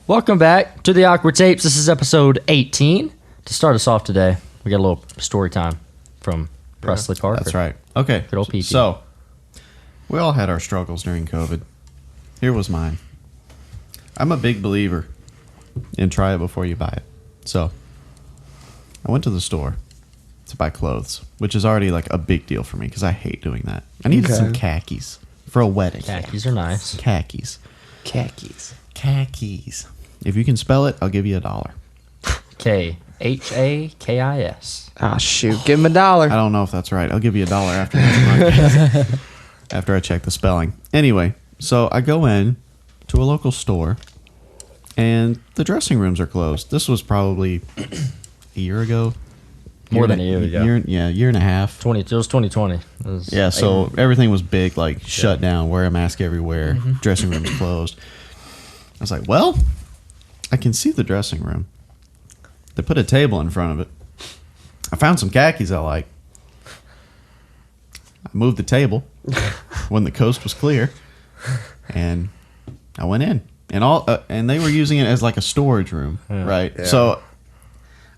Welcome back to the Awkward Tapes. This is episode 18. To start us off today, we got a little story time from Presley Parker. That's right. Okay. Good old PT. So, we all had our struggles during COVID. Here was mine. I'm a big believer in try it before you buy it. So, I went to the store to buy clothes, which is already like a big deal for me because I hate doing that. I needed some khakis for a wedding. Khakis are nice. Khakis. Khakis. If you can spell it, I'll give you $1. Khakis. Ah, shoot. Give him $1. I don't know if that's right. I'll give you $1 after this podcast. After I check the spelling. Anyway, so I go in to a local store, and the dressing rooms are closed. This was probably a year ago. More than a year ago. Year and a half. It was 2020. Yeah, so everything was big, like shut down, wear a mask everywhere, dressing rooms closed. I was like, well, I can see the dressing room. They put a table in front of it. I found some khakis I like. I moved the table when the coast was clear, and I went in. And they were using it as like a storage room, right? Yeah. So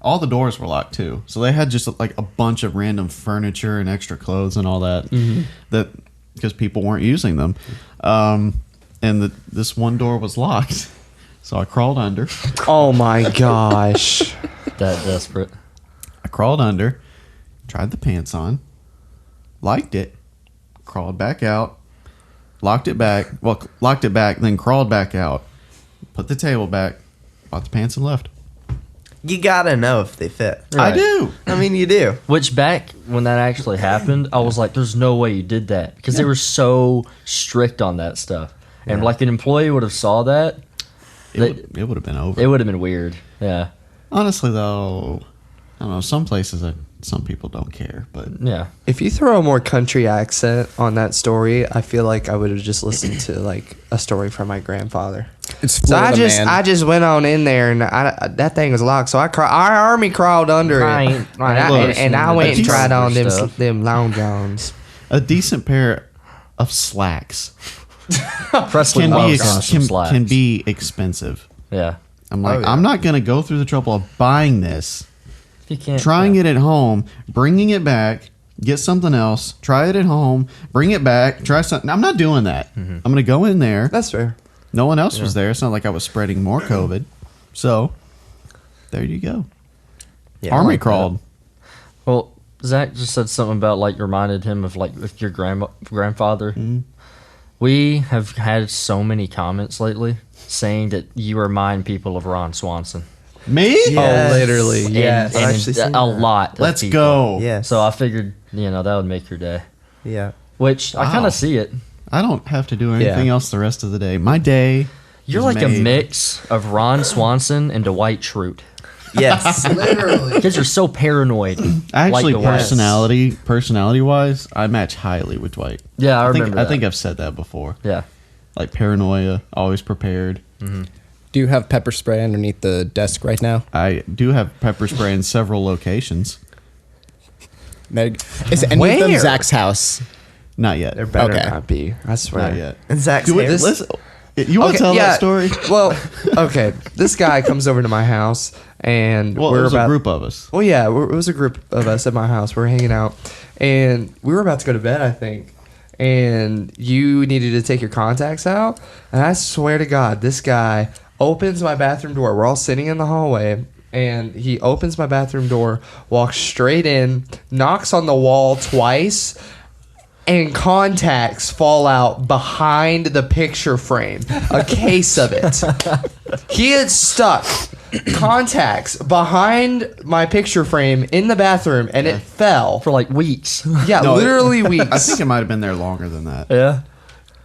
all the doors were locked too. So they had just like a bunch of random furniture and extra clothes and all that, that because people weren't using them. And this one door was locked. So I crawled under. Oh my gosh. That desperate. I crawled under, tried the pants on, liked it, crawled back out, locked it back, then crawled back out, put the table back, bought the pants and left. You gotta know if they fit. Right. I do. I mean, you do. Which back when that actually happened, I was like, there's no way you did that. Because they were so strict on that stuff. And like an employee would have saw that. It would have been over. It would have been weird. Yeah. Honestly, though, I don't know. Some places, some people don't care. But Yeah. If you throw a more country accent on that story, I feel like I would have just listened to like a story from my grandfather. It's Florida, man. I just went on in there and that thing was locked. So our army crawled under it, and I went and tried on them long johns. a decent pair of slacks Presley can be expensive. Yeah. I'm like, I'm not going to go through the trouble of buying this, You can't. trying it at home, bringing it back, get something else, try it at home, bring it back, try something. I'm not doing that. I'm going to go in there. That's fair. No one else was there. It's not like I was spreading more COVID. So, there you go. Yeah, Army like crawled. Well, Zach just said something about like reminded him of like with your grandfather. We have had so many comments lately saying that you remind people of Ron Swanson. Me? Yes. Oh, literally. And, I've actually seen a that. lot. Of Let's people. go. Yes. So I figured, that would make your day. Yeah. Which I kind Wow. of see it. I don't have to do anything else the rest of the day. My day. You're is like a made. mix of Ron Swanson and Dwight Schrute. Yes. Literally. Because you're so paranoid. Actually, like Dwight. personality-wise, I match highly with Dwight. Yeah, I remember that. I think I've said that before. Yeah. Like paranoia, always prepared. Do you have pepper spray underneath the desk right now? I do have pepper spray in several locations. Meg, is any of them Where? Zach's house? Not yet. There better Okay. not be. I swear. Not yet. And Zach's Do we, hair. listen, you want to tell that story? Well, okay. This guy comes over to my house, and Well, we're it was about a group of us. Well, yeah, it was a group of us at my house. We're hanging out, and we were about to go to bed, I think. And you needed to take your contacts out, and I swear to God, this guy opens my bathroom door. We're all sitting in the hallway, and he opens my bathroom door, walks straight in, knocks on the wall twice, and contacts fall out behind the picture frame. A case of it. He had stuck contacts behind my picture frame in the bathroom, and it fell. For like weeks. Yeah, No, literally I weeks. think it might have been there longer than that. Yeah.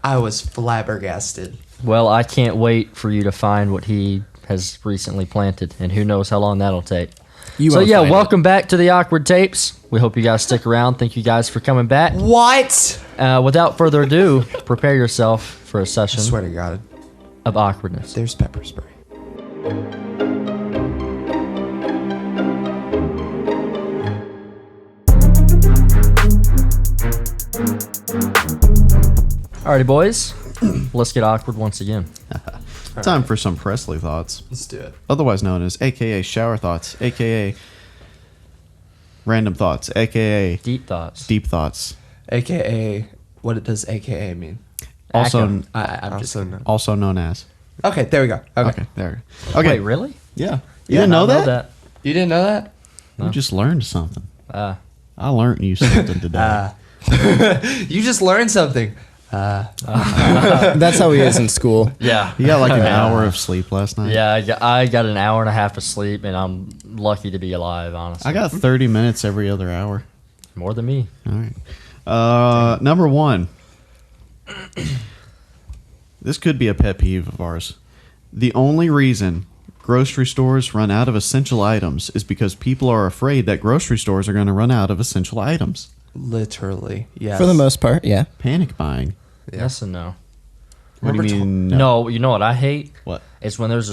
I was flabbergasted. Well, I can't wait for you to find what he has recently planted, and who knows how long that'll take. You So won't yeah, find welcome back to the Awkward Tapes. We hope you guys stick around. Thank you guys for coming back. What? Without further ado, prepare yourself for a I session swear to God, of awkwardness. there's pepper spray. Alrighty, boys. Let's get awkward once again. Time for some Presley Thoughts, Let's do it. otherwise known as AKA Shower Thoughts, AKA Random Thoughts, AKA Deep thoughts. Deep Thoughts. AKA, what does AKA mean? Also, Acum. I'm just. also known as. Okay, there we go. Okay. Okay, there. Okay, Wait, really? yeah. You didn't know I that? You didn't know that? You just learned something. Uh, I learned you something today. You just learned something. That's how he is in school. yeah. You got like an hour of sleep last night. Yeah, I got an hour and a half of sleep, and I'm lucky to be alive, honestly. I got 30 minutes every other hour. More than me. All right. Number one. This could be a pet peeve of ours. The only reason grocery stores run out of essential items is because people are afraid that grocery stores are going to run out of essential items. Literally, yes. For the most part, yeah. Panic buying. Yes and no. What do you mean? No, you know what I hate? What? It's when there's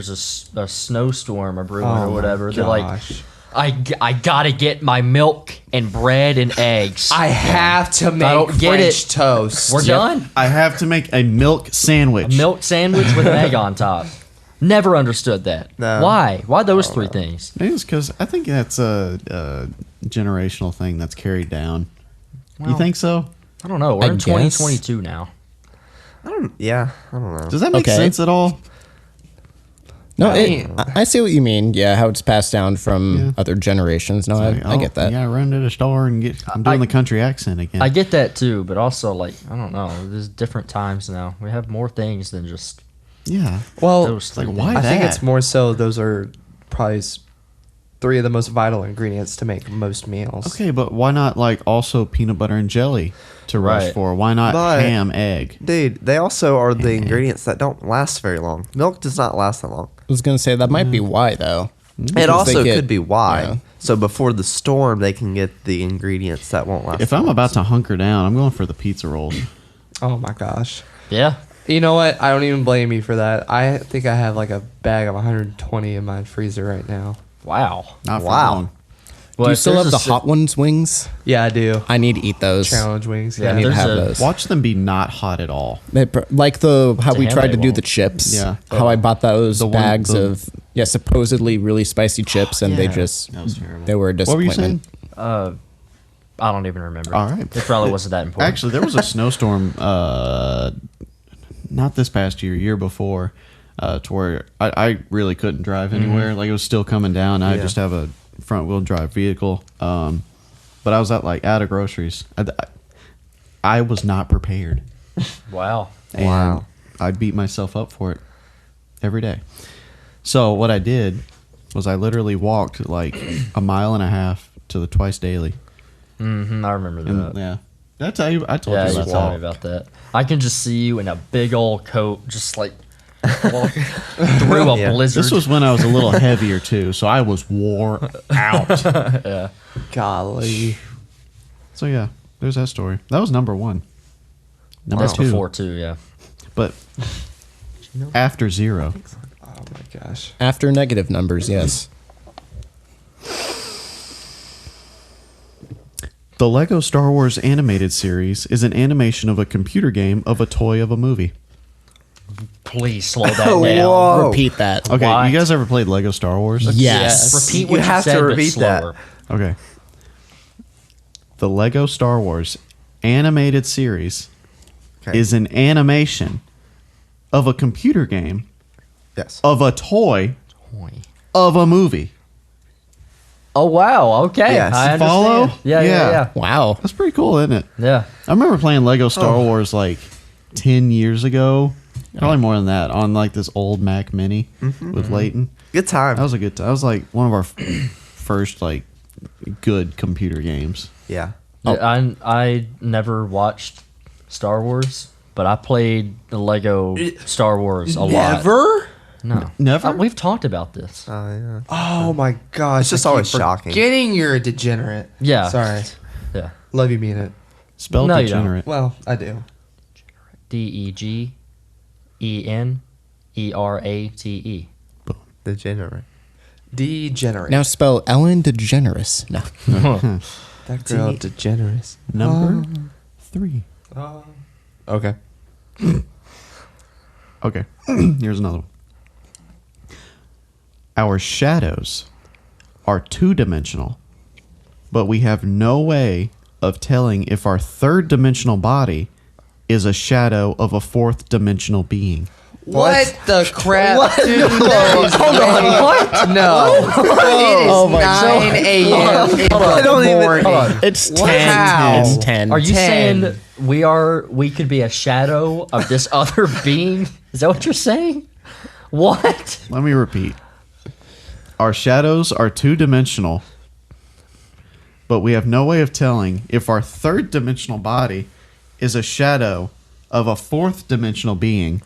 a snowstorm or brewing Oh or my whatever. They're like, gosh. I gotta get my milk and bread and eggs. I have to make don't get French it. toast. We're done. I have to make a milk sandwich. Milk sandwich with an egg on top. Never understood that. No. Why? Why those three things? Maybe it's because I think that's a generational thing that's carried down. You Well, think so? I don't know. We're I in guess. 2022 now. I don't know. Does that make Okay. sense at all? No, I I see what you mean. Yeah, how it's passed down from Yeah. other generations. No, Like, I get that. Yeah, run to the store and get. I'm doing the country accent again. I get that too, but also like I don't know. There's different times now. We have more things than just yeah. Well, those. like, three why things. I think that? it's more so those are probably three of the most vital ingredients to make most meals. Okay, but why not like also peanut butter and jelly to rush Right. for? Why not But- ham, egg? Dude, they also are the ingredients that don't last very long. Milk does not last that long. I was gonna say that might be why though. It Because also they get- could be why. yeah. So before the storm, they can get the ingredients that won't last. If that I'm long. about to hunker down, I'm going for the pizza rolls. Oh my gosh. Yeah. You know what? I don't even blame you for that. I think I have like a bag of 120 in my freezer right now. Wow. Not for Wow. long. Do you if still there's have a the si- hot ones wings? Yeah, I do. I need to eat those. Challenge wings. Yeah, Yeah. I need to there's have a- those. Watch them be not hot at all. Like how we ham tried they to do won't. the chips. Yeah. How I bought those The one- bags the- of supposedly really spicy chips, and they yeah. just That was terrible. they were a What were you disappointment. I don't even remember. All right. It probably wasn't that important. Actually, there was a snowstorm. Not this past year, year before, to where I really couldn't drive anywhere. Like it was still coming down. I Yeah. just have a front wheel drive vehicle. But I was out of groceries. I was not prepared. Wow. And Wow. I beat myself up for it every day. So what I did was I literally walked like a mile and a half to the Twice Daily. Mm-hmm, I remember And that. yeah, that's how you. I told Yeah, you you about told me that. about that. I can just see you in a big old coat, just like walking through a Yeah. blizzard. This was when I was a little heavier too, so I was wore out. yeah. Golly. So yeah, there's that story. That was number one. Number That's two, before too. Yeah. but after zero. Oh my gosh. After negative numbers, yes. The Lego Star Wars animated series is an animation of a computer game of a toy of a movie. Please slow that down. Whoa. Repeat that. Okay, What? you guys ever played Lego Star Wars? Yes. Repeat You what you, have to said, repeat but that. slower. Okay. The Lego Star Wars animated series Okay. is an animation of a computer game Yes. of a toy Toy. of a movie. Oh wow. Okay. Yes. I understand. Follow? Yeah. Yeah. Yeah. Yeah. Wow. That's pretty cool, isn't it? Yeah. I remember playing Lego Star Wars like 10 years ago. Probably more than that on like this old Mac Mini with Leighton. Good time. That was a good time. That was like one of our first like good computer games. yeah. Yeah, I never watched Star Wars, but I played the Lego Star Wars a lot. Never? No. Never? We've talked about this. Yeah. Oh my gosh. It's just I keep always shocking. Getting you're a degenerate. Yeah. Sorry. Yeah. Love you, mean it. Spelled No, you don't. degenerate. Well, I do. DEGENERATE. Degenerate. Degenerate. Now spell Ellen DeGeneres. No. that girl degenerate. Number 3. Okay. Okay. Here's another one. Our shadows are two-dimensional, but we have no way of telling if our third-dimensional body is a shadow of a fourth-dimensional being. What the crap? What? Dude, that is Hold on, what? No. It is Oh my 9 a.m. in I don't the even- morning. Hold on. It's 10. Wow. It's 10. Are you 10. saying we could be a shadow of this other being? Is that what you're saying? What? Let me repeat. Our shadows are two-dimensional, but we have no way of telling if our third-dimensional body is a shadow of a fourth-dimensional being.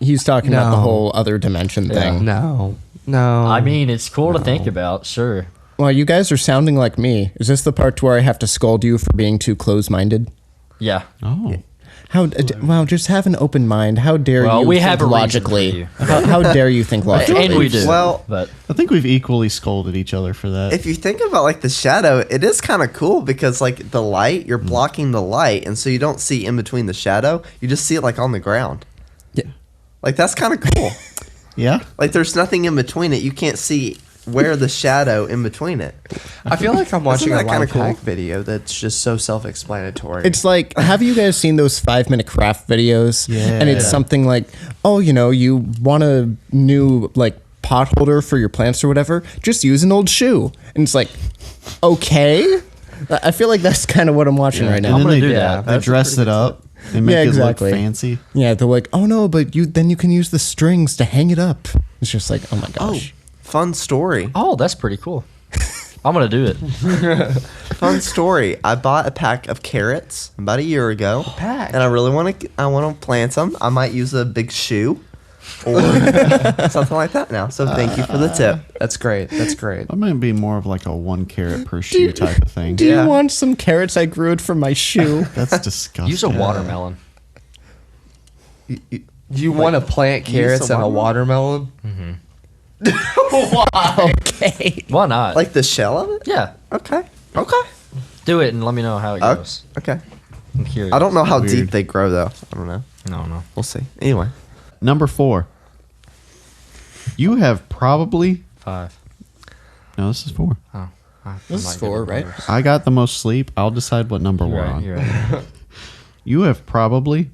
He's talking about the No. whole other dimension thing. No. I mean, it's cool to think about, sure. Well, you guys are sounding like me. Is this the part where I have to scold you for being too close-minded? Yeah. Oh. Well, just have an open mind. How dare Well, you we think have a reason logically? for you. How dare you think logically? And we do. Well- but I think we've equally scolded each other for that. If you think about like the shadow, it is kind of cool because like the light, you're blocking the light, and so you don't see in between the shadow. You just see it like on the ground. Yeah. Like that's kind of cool. Yeah? Like there's nothing in between it. You can't see where the shadow in between it. I feel like I'm watching a that kinda life hack cool? video that's just so self-explanatory. It's like, have you guys seen those 5-minute craft videos? Yeah. And it's something like, oh, you want a new like pot holder for your plants or whatever? Just use an old shoe. And it's like, okay. I feel like that's kind of what I'm watching right now. And then gonna they, do that. they dress it up and make Yeah, it exactly. look fancy. Yeah, they're like, oh no, but then you can use the strings to hang it up. It's just like, oh my gosh. Fun story. oh, that's pretty cool. I'm gonna do it. Fun story. I bought a pack of carrots about a year ago. pack? And I really want to plant them. I might use a big shoe or something like that now. So thank you for the tip. That's great. That's great. That might be more of like a 1 carrot per shoe type of thing. Do Yeah. you want some carrots I grew it from my shoe? That's disgusting. Use a watermelon. You want to plant carrots some and a watermelon? Okay. Why not? Like the shell of it? yeah, Okay. Okay. do it and let me know how it Oh, goes. okay. I'm curious. I don't know how Weird. deep they grow though. I don't know. No. We'll see. Anyway. Number 4. You have probably... 5. No, this is 4. Oh, This is 4, right? I got the most sleep. I'll decide what number You're we're right. on. You're right. You have probably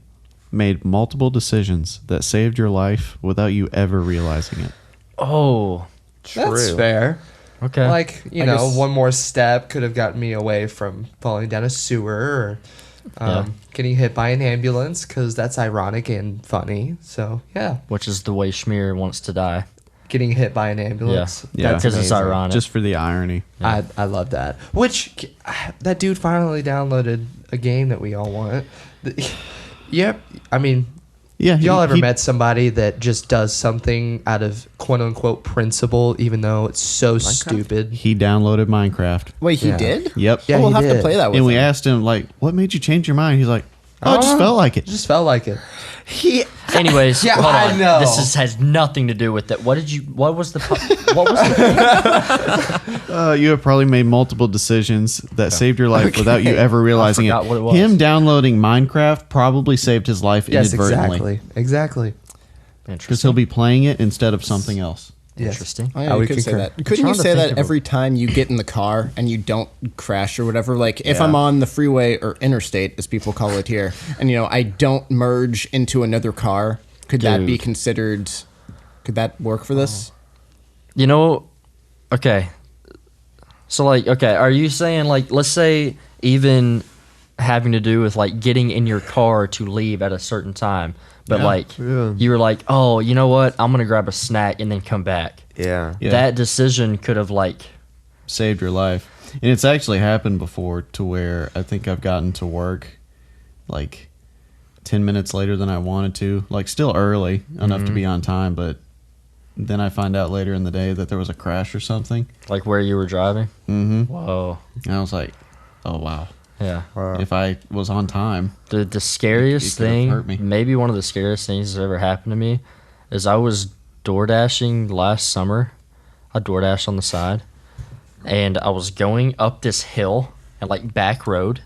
made multiple decisions that saved your life without you ever realizing it. Oh, That's True. fair. okay. Like, I guess- one more step could have gotten me away from falling down a sewer or Yeah. getting hit by an ambulance because that's ironic and funny. So, yeah. Which is the way Schmear wants to die. Getting hit by an ambulance. Yeah. That's Because it's amazing. ironic. Just for the irony. I love that. Which, that dude finally downloaded a game that we all want. Yep. I mean, Yeah. y'all ever met somebody that just does something out of quote unquote principle, even though it's so stupid? He downloaded Minecraft. Wait, he Yeah. did? Yep. Yeah, we'll he have to did. play that with And we him. asked him, like, what made you change your mind? He's like, oh, it just felt like it. Just felt like it. He Anyways, Yeah, hold I on. know. This has nothing to do with that. What was the You have probably made multiple decisions that saved your life without you ever realizing forgot it. what it was. Him downloading Minecraft probably saved his life Yes, inadvertently. exactly. Because he'll be playing it instead of something else. Yes. Interesting. Oh, yeah, I you would could say concur. that. Couldn't you trying to say think that of every time you get in the car and you don't crash or whatever? Like, if Yeah. I'm on the freeway or interstate, as people call it here, and I don't merge into another car, could that be Dude. considered? Could that work for this? Okay. So, are you saying, let's say even having to do with, getting in your car to leave at a certain time, but, Yeah. you were like, oh, you know what? I'm going to grab a snack and then come back. Yeah. Yeah. That decision could have, Saved your life. And it's actually happened before to where I think I've gotten to work 10 minutes later than I wanted to. Still early enough to be on time, but then I find out later in the day that there was a crash or something. where you were driving. Mm-hmm. Whoa. And I was like, oh, wow. Yeah. If I was on time. The scariest It could've thing, hurt me. maybe one of the scariest things that's ever happened to me, is I was door dashing last summer. I door dashed on the side, and I was going up this hill and back road,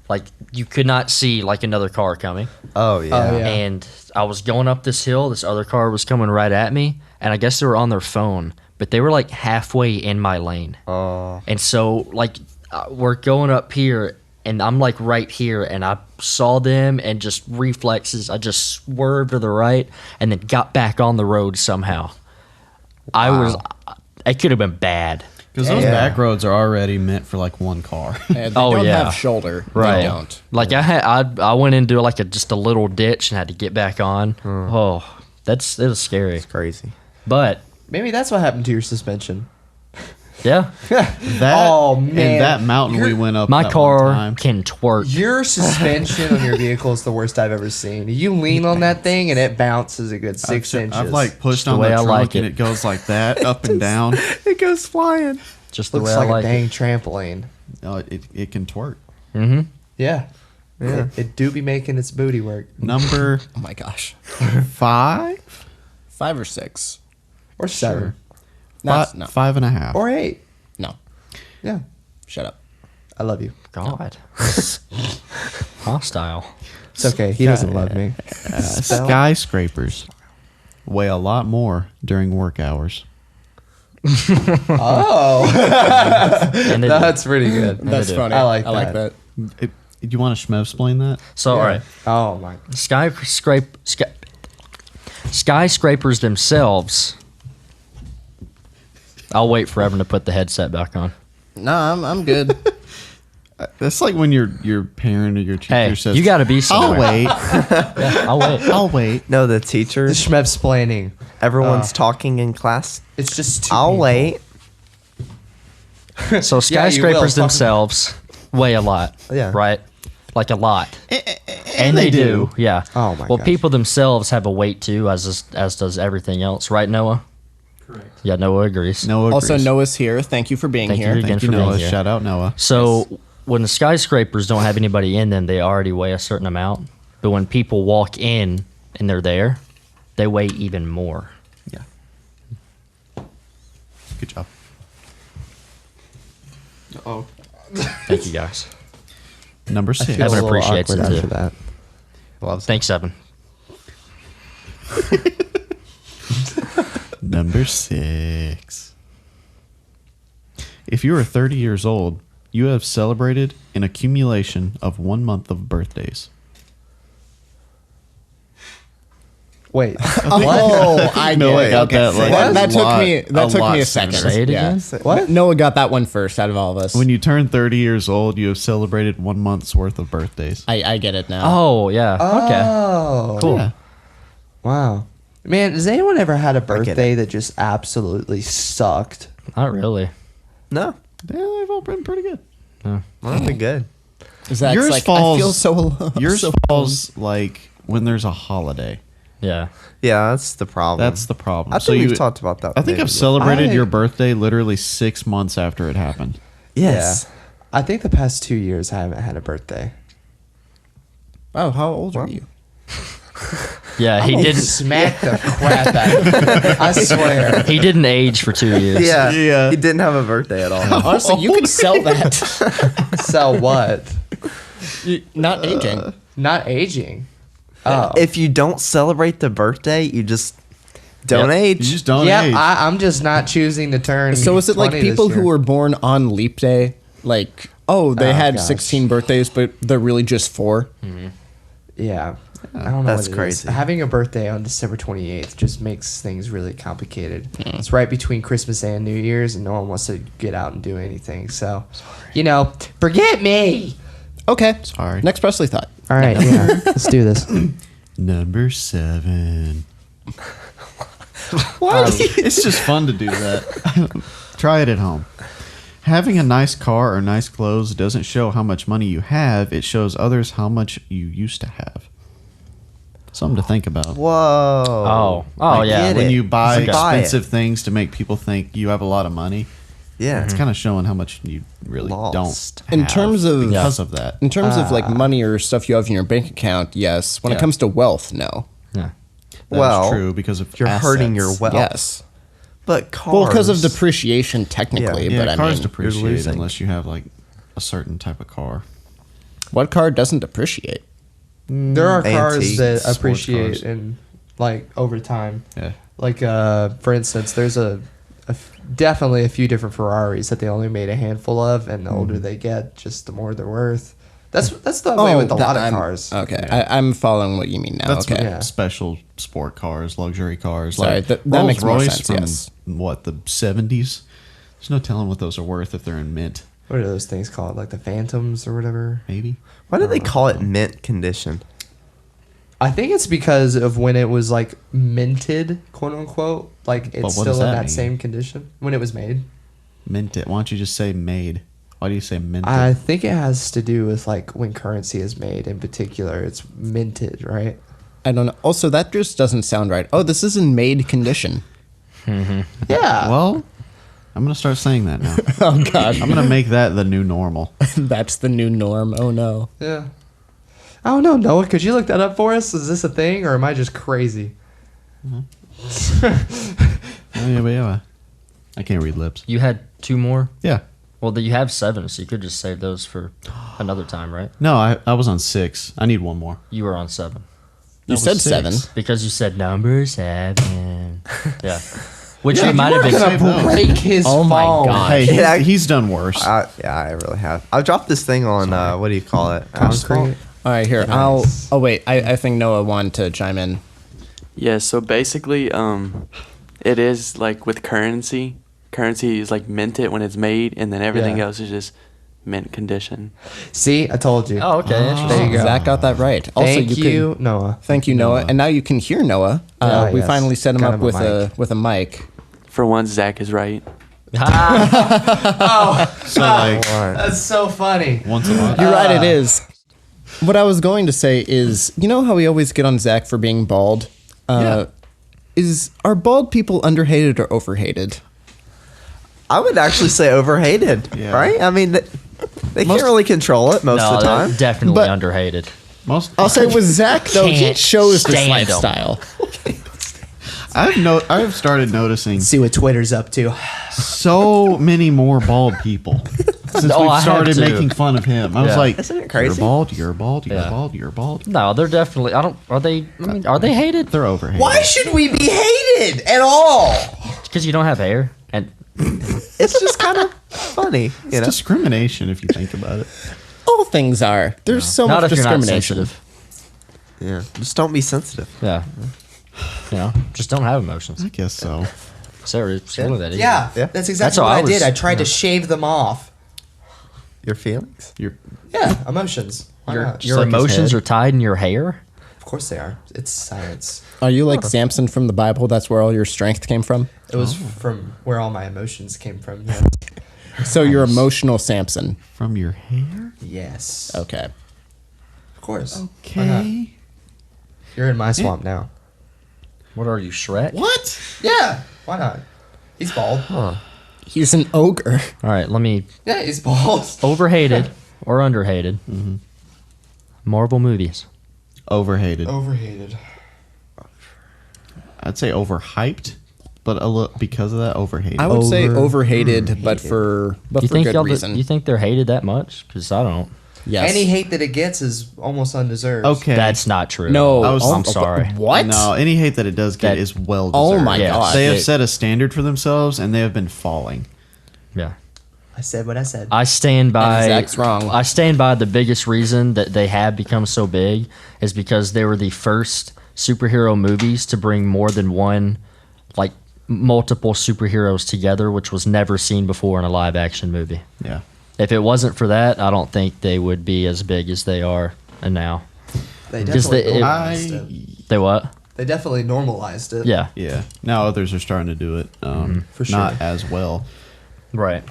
Like you could not see like another car coming. Oh yeah. Yeah. And I was going up this hill. This other car was coming right at me, and I guess they were on their phone, but they were like halfway in my lane. Oh. And so like we're going up here, and I'm like right here, and I saw them, and just reflexes, I just swerved to the right, and then got back on the road somehow. It could have been bad. Because those Yeah. back roads are already meant for like one car. They Oh, don't yeah. have shoulder. Right. They don't. Like I went into like just a little ditch and had to get back on. Oh, it was scary. It's crazy. But Maybe that's what happened to your suspension. yeah, That Oh, man. and that mountain we went up. my that one car time. can twerk. Your suspension on your vehicle is the worst I've ever seen. You lean on that thing and it bounces a good 6 inches. I've like pushed the on way the I trunk like and it. it goes like that up and down. It goes flying. Just the looks way like I like a it. dang trampoline. It can twerk. Mm-hmm. Yeah. It do be making its booty work. Number Oh my gosh. 5, 5 or 6. Or 7. No, Fi- no. 5.5. Or 8. No. Yeah. Shut up. I love you. God, hostile. It's okay. He doesn't love me. Skyscrapers weigh a lot more during work hours. Oh. And it- That's pretty good. That's do. funny. I like I like that. that. Do you want to explain that? so all right. Oh, my. Skyscrapers themselves. I'll wait for Evan to put the headset back on. No, I'm good. That's like when your parent or your teacher Hey, says, you got to be I'll somewhere. wait. Yeah, I'll wait. I'll wait. No, the teacher. Schmev's planning. Everyone's talking in class. It's just too I'll painful. wait. So Yeah, you will. skyscrapers themselves weigh a lot. Yeah. Right? Like a lot. And they do. Yeah. Oh, my Well, gosh. people themselves have a weight too, as does everything else. Right, Noah? Correct. Yeah, Noah agrees. Noah Also, agrees. Noah's here. Thank you for being Thank you here. again. Thank you, for being Noah. here. Shout out Noah. So when the skyscrapers don't have anybody in them, they already weigh a certain amount. But when people walk in and they're there, they weigh even more. Yeah. Good job. Oh. Thank you guys. Number 6. Evan a little appreciates awkward it, too. after that. Loves it. Thanks, Evan. Number 6. If you are 30 years old, you have celebrated an accumulation of 1 month of birthdays. Wait. Oh, I get Noah it. got Okay. that, like, that a took lot me a sooner. second. Say it Yeah. again. What? Noah got that one first out of all of us. When you turn 30 years old, you have celebrated 1 month's worth of birthdays. I get it now. Oh, yeah. Okay. Oh. Cool. Yeah. Wow. Man, has anyone ever had a get birthday that just absolutely sucked? Not really. No, Yeah, they've all been pretty good. that'd be good. Zach's Yours like, falls- I feel so alone. Yours so falls like when there's a holiday. Yeah. Yeah, that's the problem. That's the problem. I think we've talked about that. I think maybe I've celebrated I- your birthday literally 6 months after it happened. Yes. I think the past 2 years I haven't had a birthday. Oh, how old are you? Yeah, he didn't. Smack the crap out of him. I swear. He didn't age for 2 years. Yeah. Yeah. He didn't have a birthday at all. Honestly, you could sell that. Sell what? Not aging. Not aging. Oh. If you don't celebrate the birthday, you just don't Yep. age. You just don't Yeah, age. I'm just not choosing to turn. So is it like 20 this people who year. were born on leap day? Like, oh, they Oh, had gosh. 16 birthdays, but they're really just 4? Yeah. I don't know. That's what it is. crazy. Having a birthday on December 28th just makes things really complicated. It's right between Christmas and New Year's, and no one wants to get out and do anything. So, forget me. Okay. Sorry. Next Presley thought. All right, yeah, let's do this. Number 7. What? It's just fun to do that. Try it at home. Having a nice car or nice clothes doesn't show how much money you have. It shows others how much you used to have. Something to think about. Whoa. Oh, yeah. get When it. you buy You buy it. expensive things to make people think you have a lot of money, Yeah. it's kind of showing how much you really Lost. don't. In have terms of- because of that. In terms of like money or stuff you have in your bank account, yes. When it Yeah. comes to wealth, no. Yeah. That's Well, true because of You're hurting your assets. wealth. Yes. But cars. Well, because of depreciation, technically. Yeah, but I cars mean, depreciate losing. unless you have like a certain type of car. What car doesn't appreciate? There are cars Antique that sports appreciate cars. in like over time. Yeah. Like for instance, there's definitely a few different Ferraris that they only made a handful of, and the older they get, just the more they're worth. That's the way with a lot of cars. Okay, I'm following what you mean now. That's okay. what special sport cars, luxury cars. Sorry, like that makes more Rolls-Royce sense, from yes. what, the 70s? There's no telling what those are worth if they're in mint. What are those things called? Like the Phantoms or whatever? Maybe. Why do they call it mint condition? I think it's because of when it was like minted, quote unquote. Like But it's what still does in that that mean? same condition when it was made. Mint it. Why don't you just say made? Why do you say minted? I think it has to do with like when currency is made. In particular, it's minted, right? I don't know. Also, that just doesn't sound right. Oh, this is in made condition. Yeah. Well, I'm going to start saying that now. Oh God, I'm going to make that the new normal. that's the new norm. Oh no. Yeah. I don't know, Noah. Could you look that up for us? Is this a thing, or am I just crazy? Yeah. I can't read lips. You had 2 more? Yeah. Well, you have 7, so you could just save those for another time, right? No, I was on 6. I need one more. You were on 7. You That said was 7. 6. Because you said number 7. Yeah. Which Yeah, you might you have were been. gonna break his Oh my phone. God. Hey, Yeah, I- he's done worse. Yeah, I really have. I dropped this thing on what do you call it? Concrete. All right, here. Nice. Oh wait, I think Noah wanted to chime in. Yeah, so basically, it is like with currency. Currency is like minted when it's made, and then everything Yeah. else is just mint condition. See, I told you. Oh, okay. Interesting. There you go. Zach got that right. Also, Thank you, Can, Noah. thank you, Noah. And now you can hear Noah. We yes. finally set him Got up him a with a mic. For once, Zach is right. So, like, That's so funny. once a month. You're right. It is. What I was going to say is, you know how we always get on Zach for being bald? Are bald people underhated or overhated? I would actually say overhated, Yeah. right? I mean, they can't really control it most No, of the they're time. definitely But- underhated. Most I'll say with Zach though, he Can't chose this stand 'em. lifestyle. I've started noticing See what Twitter's up to. so many more bald people since Oh, I we have started to. making fun of him. I was Yeah. like, Isn't it crazy? You're bald. You're bald. You're Yeah. bald. You're bald. No, they're definitely. I don't. Are they? I mean, are they hated? They're overhated. Why should we be hated at all? Because you don't have hair. And It's just kind of funny, you It's know. discrimination if you think about it. All things are. There's so not much if you're not discrimination. sensitive. Yeah, just don't be sensitive. Yeah. You know, just don't have emotions. I guess so. Sarah, it's really that easy. Yeah, Yeah. that's exactly That's how what I I did. was- I tried to shave them off. Your feelings. You're Yeah, emotions. Why Your, not? your like his emotions head. are tied in your hair. Of course they are. It's science. Are you like Samson from the Bible? That's where all your strength came from. It was from where all my emotions came from. Yeah. So you're emotional Samson. from your hair. Yes. Okay. Of course. Why not? Okay. You're in my swamp now. What are you, Shrek? What? Yeah. Why not? He's bald. He's an ogre. All right, let me. Yeah, he's bald. Overhated or underhated. Marvel movies. Overhated. Overhated. I'd say overhyped, but a little because of that, overhated. I would say overhated, but for You think good y'all? reason. You think they're hated that much? Because I don't. yes. Any hate that it gets is almost undeserved. Okay. That's not true. No, I'm sorry. What? No, any hate that it does get That- is well Oh deserved. my Yes. god. They have set a standard for themselves, and they have been falling. Yeah. I said what I said. I stand by. Zach's wrong. I stand by the biggest reason that they have become so big is because they were the first superhero movies to bring more than one, like multiple superheroes together, which was never seen before in a live action movie. Yeah. If it wasn't for that, I don't think they would be as big as they are and now. They Because definitely they- normalized it. They what? They definitely normalized it. Yeah. Yeah. Now others are starting to do it. For Not sure. as well. Right.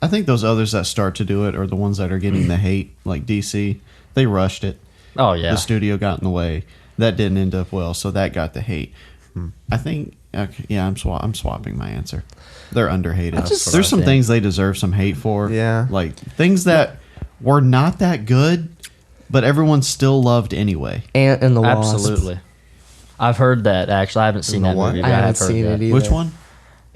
I think those others that start to do it are the ones that are getting the hate, like DC. They rushed it. Oh yeah. The studio got in the way. That didn't end up well, so that got the hate. I think. Okay, yeah, I'm swapping my answer. They're underhated. That's what There's I some think. things they deserve some hate for. Yeah. like things that were not that good, but everyone still loved anyway. Ant and the Wasp. Absolutely. I've heard that actually. I haven't seen the that what? movie. I But I haven't have heard seen that. it either. Which one?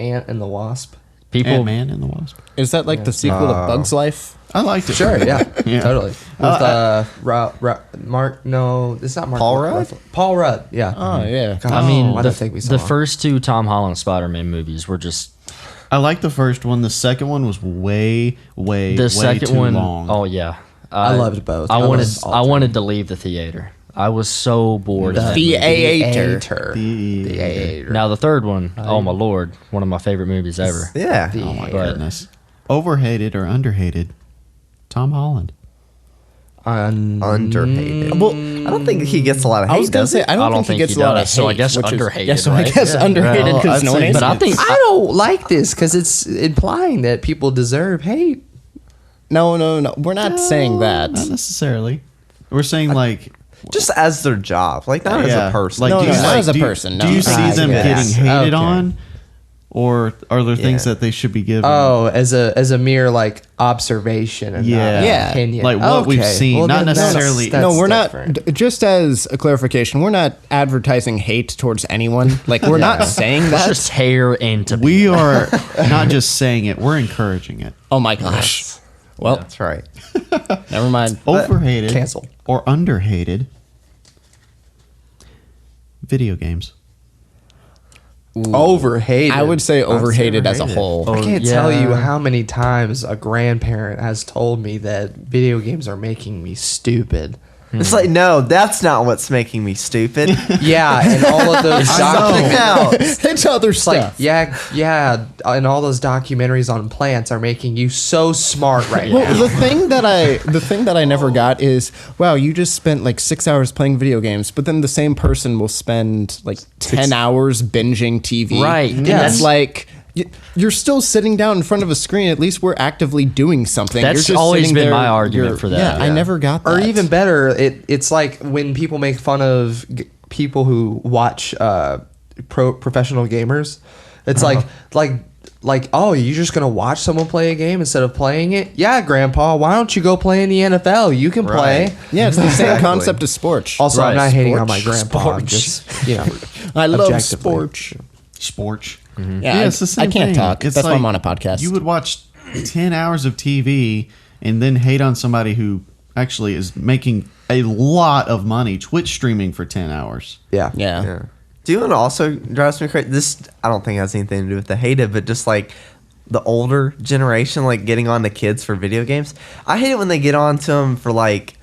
Ant and the Wasp. People. Ant-Man and the Wasp. Is that like the sequel to Bug's Life? I liked it. Sure, yeah, Yeah. totally. With Mark, no, it's not Mark. Paul Rudd? Paul Rudd, yeah. Oh yeah. God, I mean, why did it take me so the long? first two Tom Holland Spider-Man movies were just I liked the first one. The second one was way second too one. long. Oh yeah, I loved both. I I wanted loved all I three. wanted to leave the theater. I was so bored. of that movie. Theater. The- Theater. Now the third one, oh my lord, one of my favorite movies ever. Yeah. The- Oh my But- goodness. Overhated or underhated? Tom Holland. Underhated. Well, I don't think he gets a lot of hate. I was gonna does say he? I don't think he gets a lot of hate. so I guess which is- underhated, Yeah, so I right? guess Yeah. underhated Well, because I'd no say- one hates But I it. think I don't like this because it's implying that people deserve hate. No. We're not saying that. Not necessarily. We're saying like Just as their job, like not as a person. Like, No, do you, not like, as a do you- person, Do no. you see Ah, them yes. getting hated Okay. on, or are there things Yeah. that they should be given? Oh, as a mere like observation and Yeah. not an Yeah. opinion. Like what we've seen, not then that's- necessarily- that's No, we're different. not. Just as a clarification, we're not advertising hate towards anyone. Like we're not saying let's that. just tear into we are not just saying it; we're encouraging it. Oh my gosh. Well, That's right. never mind. Overhated cancel. or underhated video games. Overhated. I would say overhated as a overrated. whole. I can't yeah. tell you how many times a grandparent has told me that video games are making me stupid. It's like, no, that's not what's making me stupid. Yeah, and all of those Something documentaries. else. It's other It's like, stuff. yeah, and all those documentaries on plants are making you so smart right Well, now. the thing that I never got is, wow, you just spent like 6 hours playing video games, but then the same person will spend like 10 hours binging TV. Right. And Yeah. it's like you're still sitting down in front of a screen. At least we're actively doing something. That's You're just always sitting been there, my argument you're- for that. Yeah, I never got that. Or even better, it's like when people make fun of people who watch professional gamers. It's like, oh, you're just gonna watch someone play a game instead of playing it? Yeah, Grandpa, why don't you go play in the NFL? You can play. Yeah, it's the same Exactly. concept as sports. Also, I'm Right, not hating on my sports. grandpa. I'm Sports. just, you know, I love objectively. sports. Sports. Yeah, it's the same I can't thing. talk. It's That's why like I'm on a podcast. You would watch 10 hours of TV and then hate on somebody who actually is making a lot of money Twitch streaming for 10 hours. Yeah. yeah. Yeah. Do you know what also drives me crazy? This, I don't think it has anything to do with the hated, but just like the older generation, like getting on to kids for video games. I hate it when they get on to them for like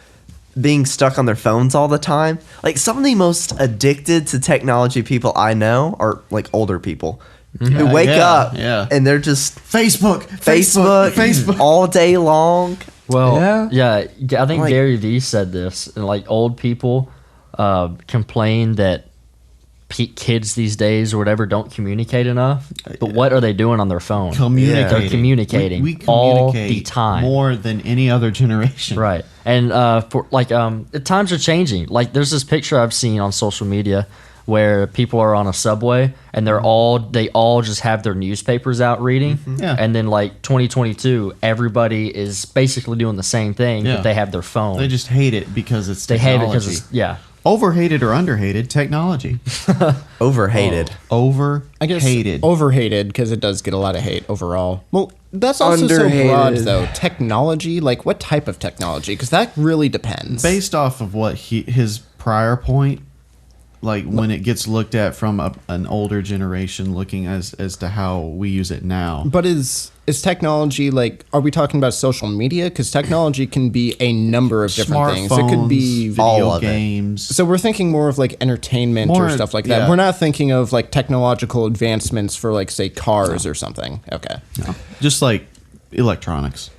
being stuck on their phones all the time. Like some of the most addicted to technology people I know are like older people who wake yeah, up yeah. and they're just Facebook. Facebook all day long. Well, yeah, I think Like- Gary Vee said this. And like old people complain that kids these days or whatever don't communicate enough. But what are they doing on their phone? Communicating. They're communicating We all communicate the time. more than any other generation. Right. And for like the times are changing. Like there's this picture I've seen on social media where people are on a subway and they all just have their newspapers out reading. Yeah. And then like 2022, everybody is basically doing the same thing, Yeah. but they have their phone. They just hate it because it's They hate it technology. because it's yeah. Overhated or underhated technology. Overhated. I guess Overhated. overhated because it does get a lot of hate overall. Well, that's also so Underhated. broad though. Technology, like what type of technology? Because that really depends. Based off of what his prior point, like when it gets looked at from an older generation looking as to how we use it now. But is technology like? Are we talking about social media? Because technology can be a number of different things. It could be video all of it. games. So we're thinking more of like entertainment or More, stuff like that. yeah. We're not thinking of like technological advancements for like say cars or something. Okay. No, just like electronics.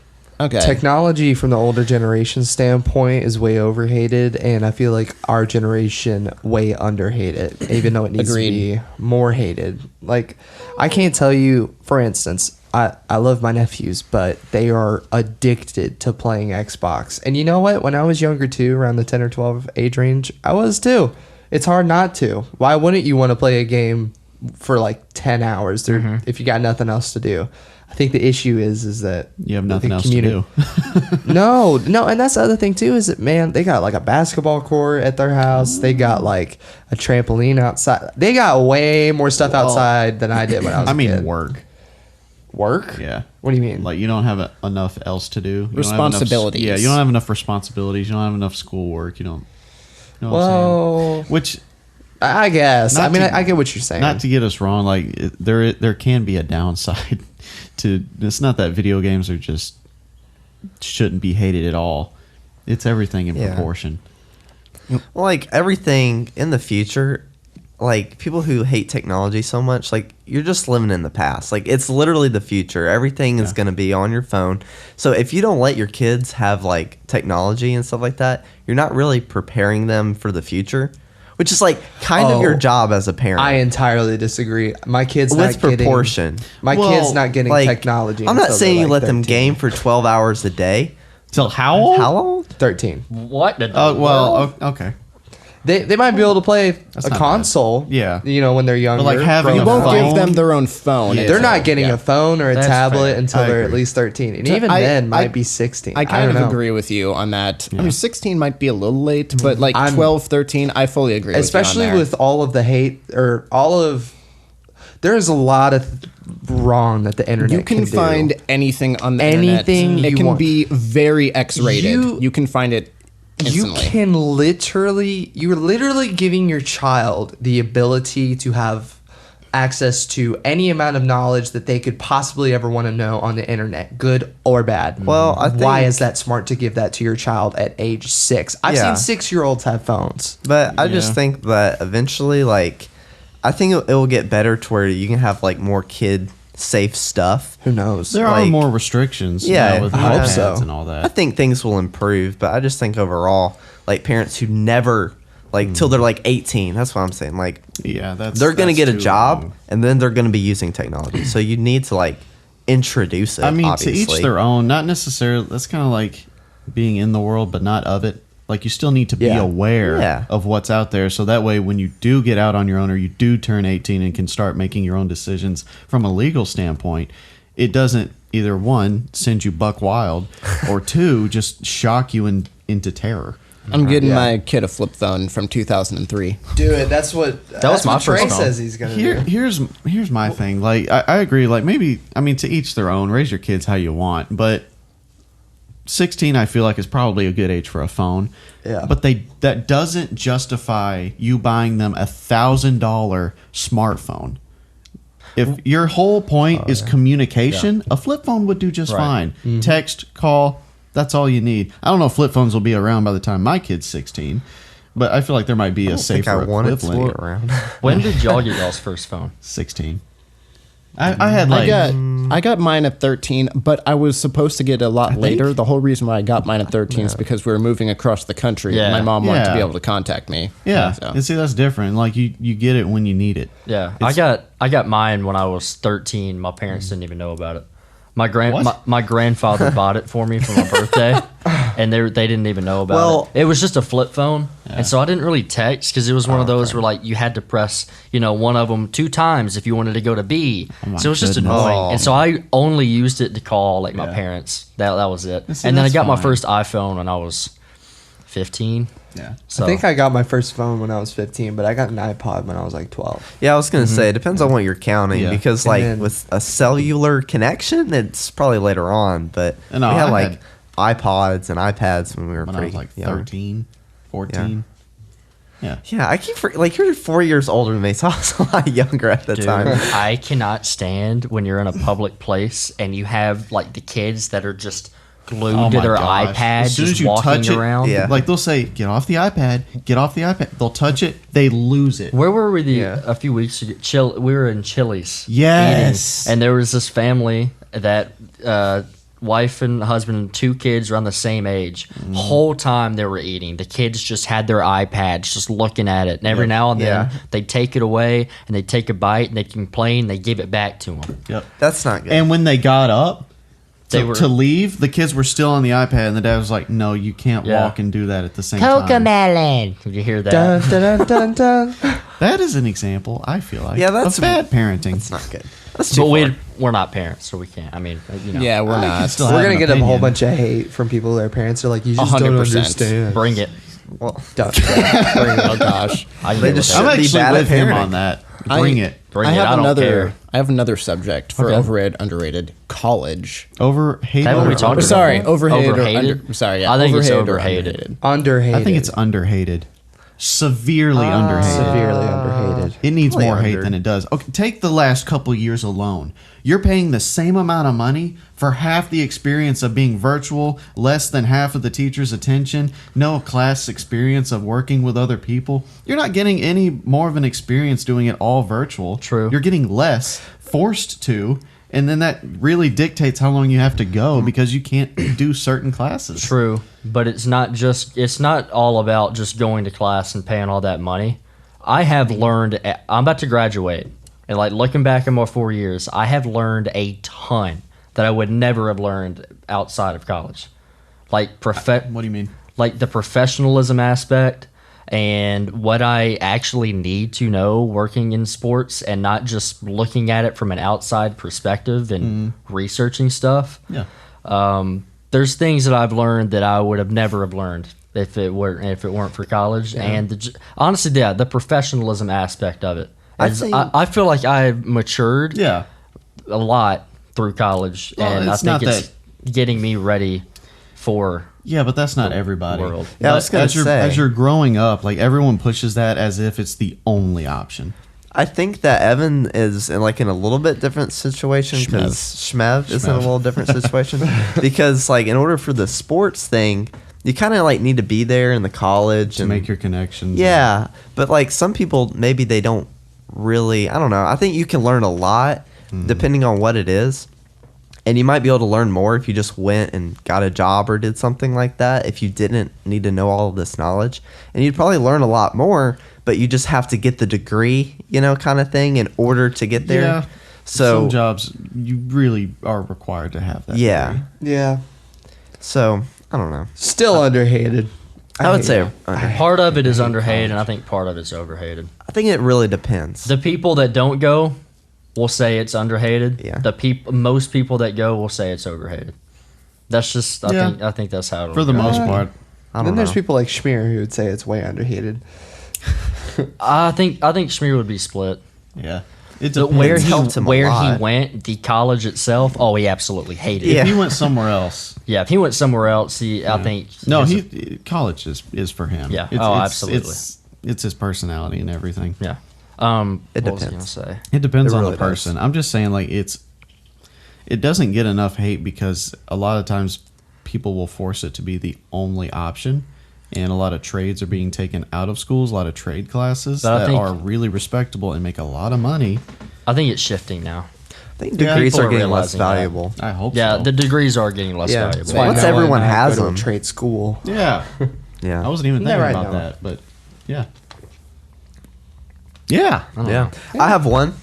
Okay. Technology from the older generation standpoint is way overhated, and I feel like our generation way underhated, even though it needs Agreed. to be more hated. Like, I can't tell you, for instance, I love my nephews, but they are addicted to playing Xbox. And you know what? When I was younger too, around the 10 or 12 age range, I was too. It's hard not to. Why wouldn't you want to play a game for like 10 hours if you got nothing else to do? I think the issue is that You have nothing the else to do. no, and that's the other thing too is that man, they got like a basketball court at their house. They got like a trampoline outside. They got way more stuff outside than I did when I was. I a mean, kid. work. Work? Yeah. What do you mean? Like you don't have enough else to do. You don't have enough- Responsibilities. Yeah, you don't have enough responsibilities. You don't have enough schoolwork. You don't. You know what I'm Well, saying? Which, I guess. Not I mean, to- I get what you're saying. not to get us wrong, like there can be a downside to. It's not that video games are just shouldn't be hated at all. It's everything in Yeah. proportion. Well, like everything in the future, like people who hate technology so much, like you're just living in the past. Like it's literally the future. Everything is going to be on your phone. So if you don't let your kids have like technology and stuff like that, you're not really preparing them for the future, which is like kind of your job as a parent. I entirely disagree. My kid's with not getting proportion. My Well, kid's not getting Like, technology. I'm not until saying they're, you like, let them 13. game for 12 hours a day. Till how old? How old? 13. What? The Oh well, world? okay. They might be able to play That's a not console. bad. Yeah. You know, when they're younger. like having growing a You won't up. phone. give them their own phone. Yeah. They're not getting Yeah. a phone or a That's tablet fair. until I they're at agree. least 13. And So even I- then might I- be 16. I kind don't of know. agree with you on that. I mean, 16 might be a little late, but like I'm- 12, 13, I fully agree Especially with you on with all of the hate or all of. There's a lot of wrong that the internet you can do. find anything on the Anything internet. It you can want. be very X-rated. You can find it You instantly. can you're literally giving your child the ability to have access to any amount of knowledge that they could possibly ever want to know on the internet, good or bad. Well, I why think- is that smart to give that to your child at age 6? I've Yeah. seen 6-year-olds have phones. But I just Yeah. think that eventually, like, I think it will get better to where you can have like more kid safe stuff. Who knows? There are Like- more restrictions. Yeah, now with I hope iPads so. and all I that. think things will improve, but I just think overall, like parents who never like till they're like 18. That's what I'm saying. Like Yeah, they're gonna that's get a too job, long. and then they're gonna be using technology. So you need to like introduce it. I mean, obviously. to each their own. Not necessarily. That's kind of like being in the world, but not of it. Like you still need to be Yeah. aware Yeah. of what's out there, so that way when you do get out on your own or you do turn 18 and can start making your own decisions from a legal standpoint, it doesn't either one send you buck wild or two just shock you into terror. I'm getting Yeah. my kid a flip phone from 2003. Do it. That's what was my Trey first phone. says he's gonna do. Here's my thing. Like I agree. Like maybe I mean to each their own. Raise your kids how you want, but 16 I feel like is probably a good age for a phone. Yeah. But that doesn't justify you buying them $1,000 smartphone. If your whole point is communication, a flip phone would do just Right. fine. Text, call, that's all you need. I don't know if flip phones will be around by the time my kid's 16, but I feel like there might be a I think safer I want it to be equivalent. around. When did y'all get y'all's first phone? 16. I had like I got mine at 13, but I was supposed to get a lot later. The whole reason why I got mine at 13 is because we were moving across the country. Yeah. And my mom wanted to Yeah. be able to contact me. yeah. So. And see that's different. Like you get it when you need it. Yeah, It's- I got mine when I was 13. My parents didn't even know about it. My What? my grandfather bought it for me for my birthday, and they didn't even know about Well- it. It was just a flip phone, and so I didn't really text because it was one of those where like you had to press one of them 2 times if you wanted to go to B. my So it was just goodness. annoying, and so I only used it to call like my Yeah. parents. That was it. See, And then I that's got my fine. first iPhone when I was 15. Yeah. So I think I got my first phone when I was 15, but I got an iPod when I was like 12. Yeah, I was gonna say it depends on what you're counting Yeah. because And like then- with a cellular connection, it's probably later on. But No, we had I like iPods and iPads when we were When I pretty was like young. 13, 14. Yeah. Yeah, I keep like you're 4 years older than me, so I was a lot younger at the Dude, time. I cannot stand when you're in a public place and you have like the kids that are just glued Oh to my their gosh. iPad, As soon just as you walking touch it, around. Yeah. Like they'll say, "Get off the iPad. Get off the iPad." They'll touch it. They lose it. Where were we Yeah. a few weeks ago? We were in Chili's. Yes. eating, and there was this family that wife and husband and 2 kids around the same age. Mm. Whole time they were eating, the kids just had their iPads just looking at it. And every Yep. now and then Yeah. they take it away and they take a bite and they complain. They give it back to them. Yep. That's not good. And when they got up They to, were- to leave, the kids were still on the iPad, and the dad was like, "No, you can't Yeah. walk and do that at the same time." Cocomelon. Did you hear that? Dun, dun, dun, dun, dun. That is an example. I feel like Yeah, that's of bad parenting. It's not good. That's too But far. we're not parents, so we can't. I mean, Yeah, we're not. still We're have gonna an get a whole opinion. bunch of hate from people. Their parents are like, "You just 100%. don't understand." bring it. Well, Dun, Oh gosh. I They live just with I'm shouldn't be actually bad at with him parenting. on that. Bring it. Bring it. I don't care. I have another subject for Okay. overrated, underrated. College. Overhated. Haven't we talked about Sorry, that? overhated. Overhated? Sorry, yeah. I think it's overhated or overhated. Underhated. I think it's underhated. Severely underhated. severely underhated. It needs Probably more hate under. than it does. Okay, take the last couple years alone. You're paying the same amount of money for half the experience of being virtual, less than half of the teacher's attention, no class experience of working with other people. You're not getting any more of an experience doing it all virtual. True. You're getting less, forced to, and then that really dictates how long you have to go because you can't do certain classes. True, but it's not all about just going to class and paying all that money. I have learned. I'm about to graduate, and like looking back in my 4 years, I have learned a ton that I would never have learned outside of college. Like What do you mean? like the professionalism aspect and what I actually need to know working in sports and not just looking at it from an outside perspective and researching stuff. Yeah. There's things that I've learned that I would have never have learned if it weren't for college. And honestly, the professionalism aspect of it. I feel like I've matured Yeah. a lot through college, Well, and I it's not think it's getting me ready for. Yeah, but that's not everybody. world. Yeah, I But was gonna say. as you're growing up, like everyone pushes that as if it's the only option. I think that Evan is in like in a little bit different situation because Shmev is in a little different situation because like in order for the sports thing, you kind of like need to be there in the college To and make your connections. yeah. But like some people maybe they don't really. I don't know. I think you can learn a lot depending on what it is. And you might be able to learn more if you just went and got a job or did something like that if you didn't need to know all of this knowledge. And you'd probably learn a lot more, but you just have to get the degree, kind of thing in order to get there. Yeah. So, some jobs you really are required to have that. yeah. degree. Yeah. So, I don't know. Still underhated. I would hate say it. Part of it is underhated, and I think part of it's overhated. I think it really depends. The people that don't go will say it's underhated. Yeah. Most people that go will say it's overhated. That's just I think that's how it'll For the go. most part. I don't Then there's know. people like Schmear who would say it's way underhated. I think Schmear would be split. Yeah. It The, depends. where It's he helped him a where he lot. went, the college itself, he absolutely hated Yeah. it. If he went somewhere else. Yeah, if he went somewhere else, I think No, his- college is for him. Yeah. It's, Absolutely. It's his personality and everything. yeah. It What was I depends. gonna say? It depends It on really the person. I'm just saying, like, it doesn't get enough hate because a lot of times people will force it to be the only option, and a lot of trades are being taken out of schools. A lot of trade classes But I that think- are really respectable and make a lot of money. I think it's shifting now. I think Yeah. degrees People are are getting less realizing that. valuable. I hope. Yeah, so. the degrees are getting less Yeah. valuable. Well, once Noah everyone and I has go to a them. trade school. yeah. Yeah. I wasn't even Yeah, thinking right, about Noah. that, but yeah. Yeah. Yeah. I have one.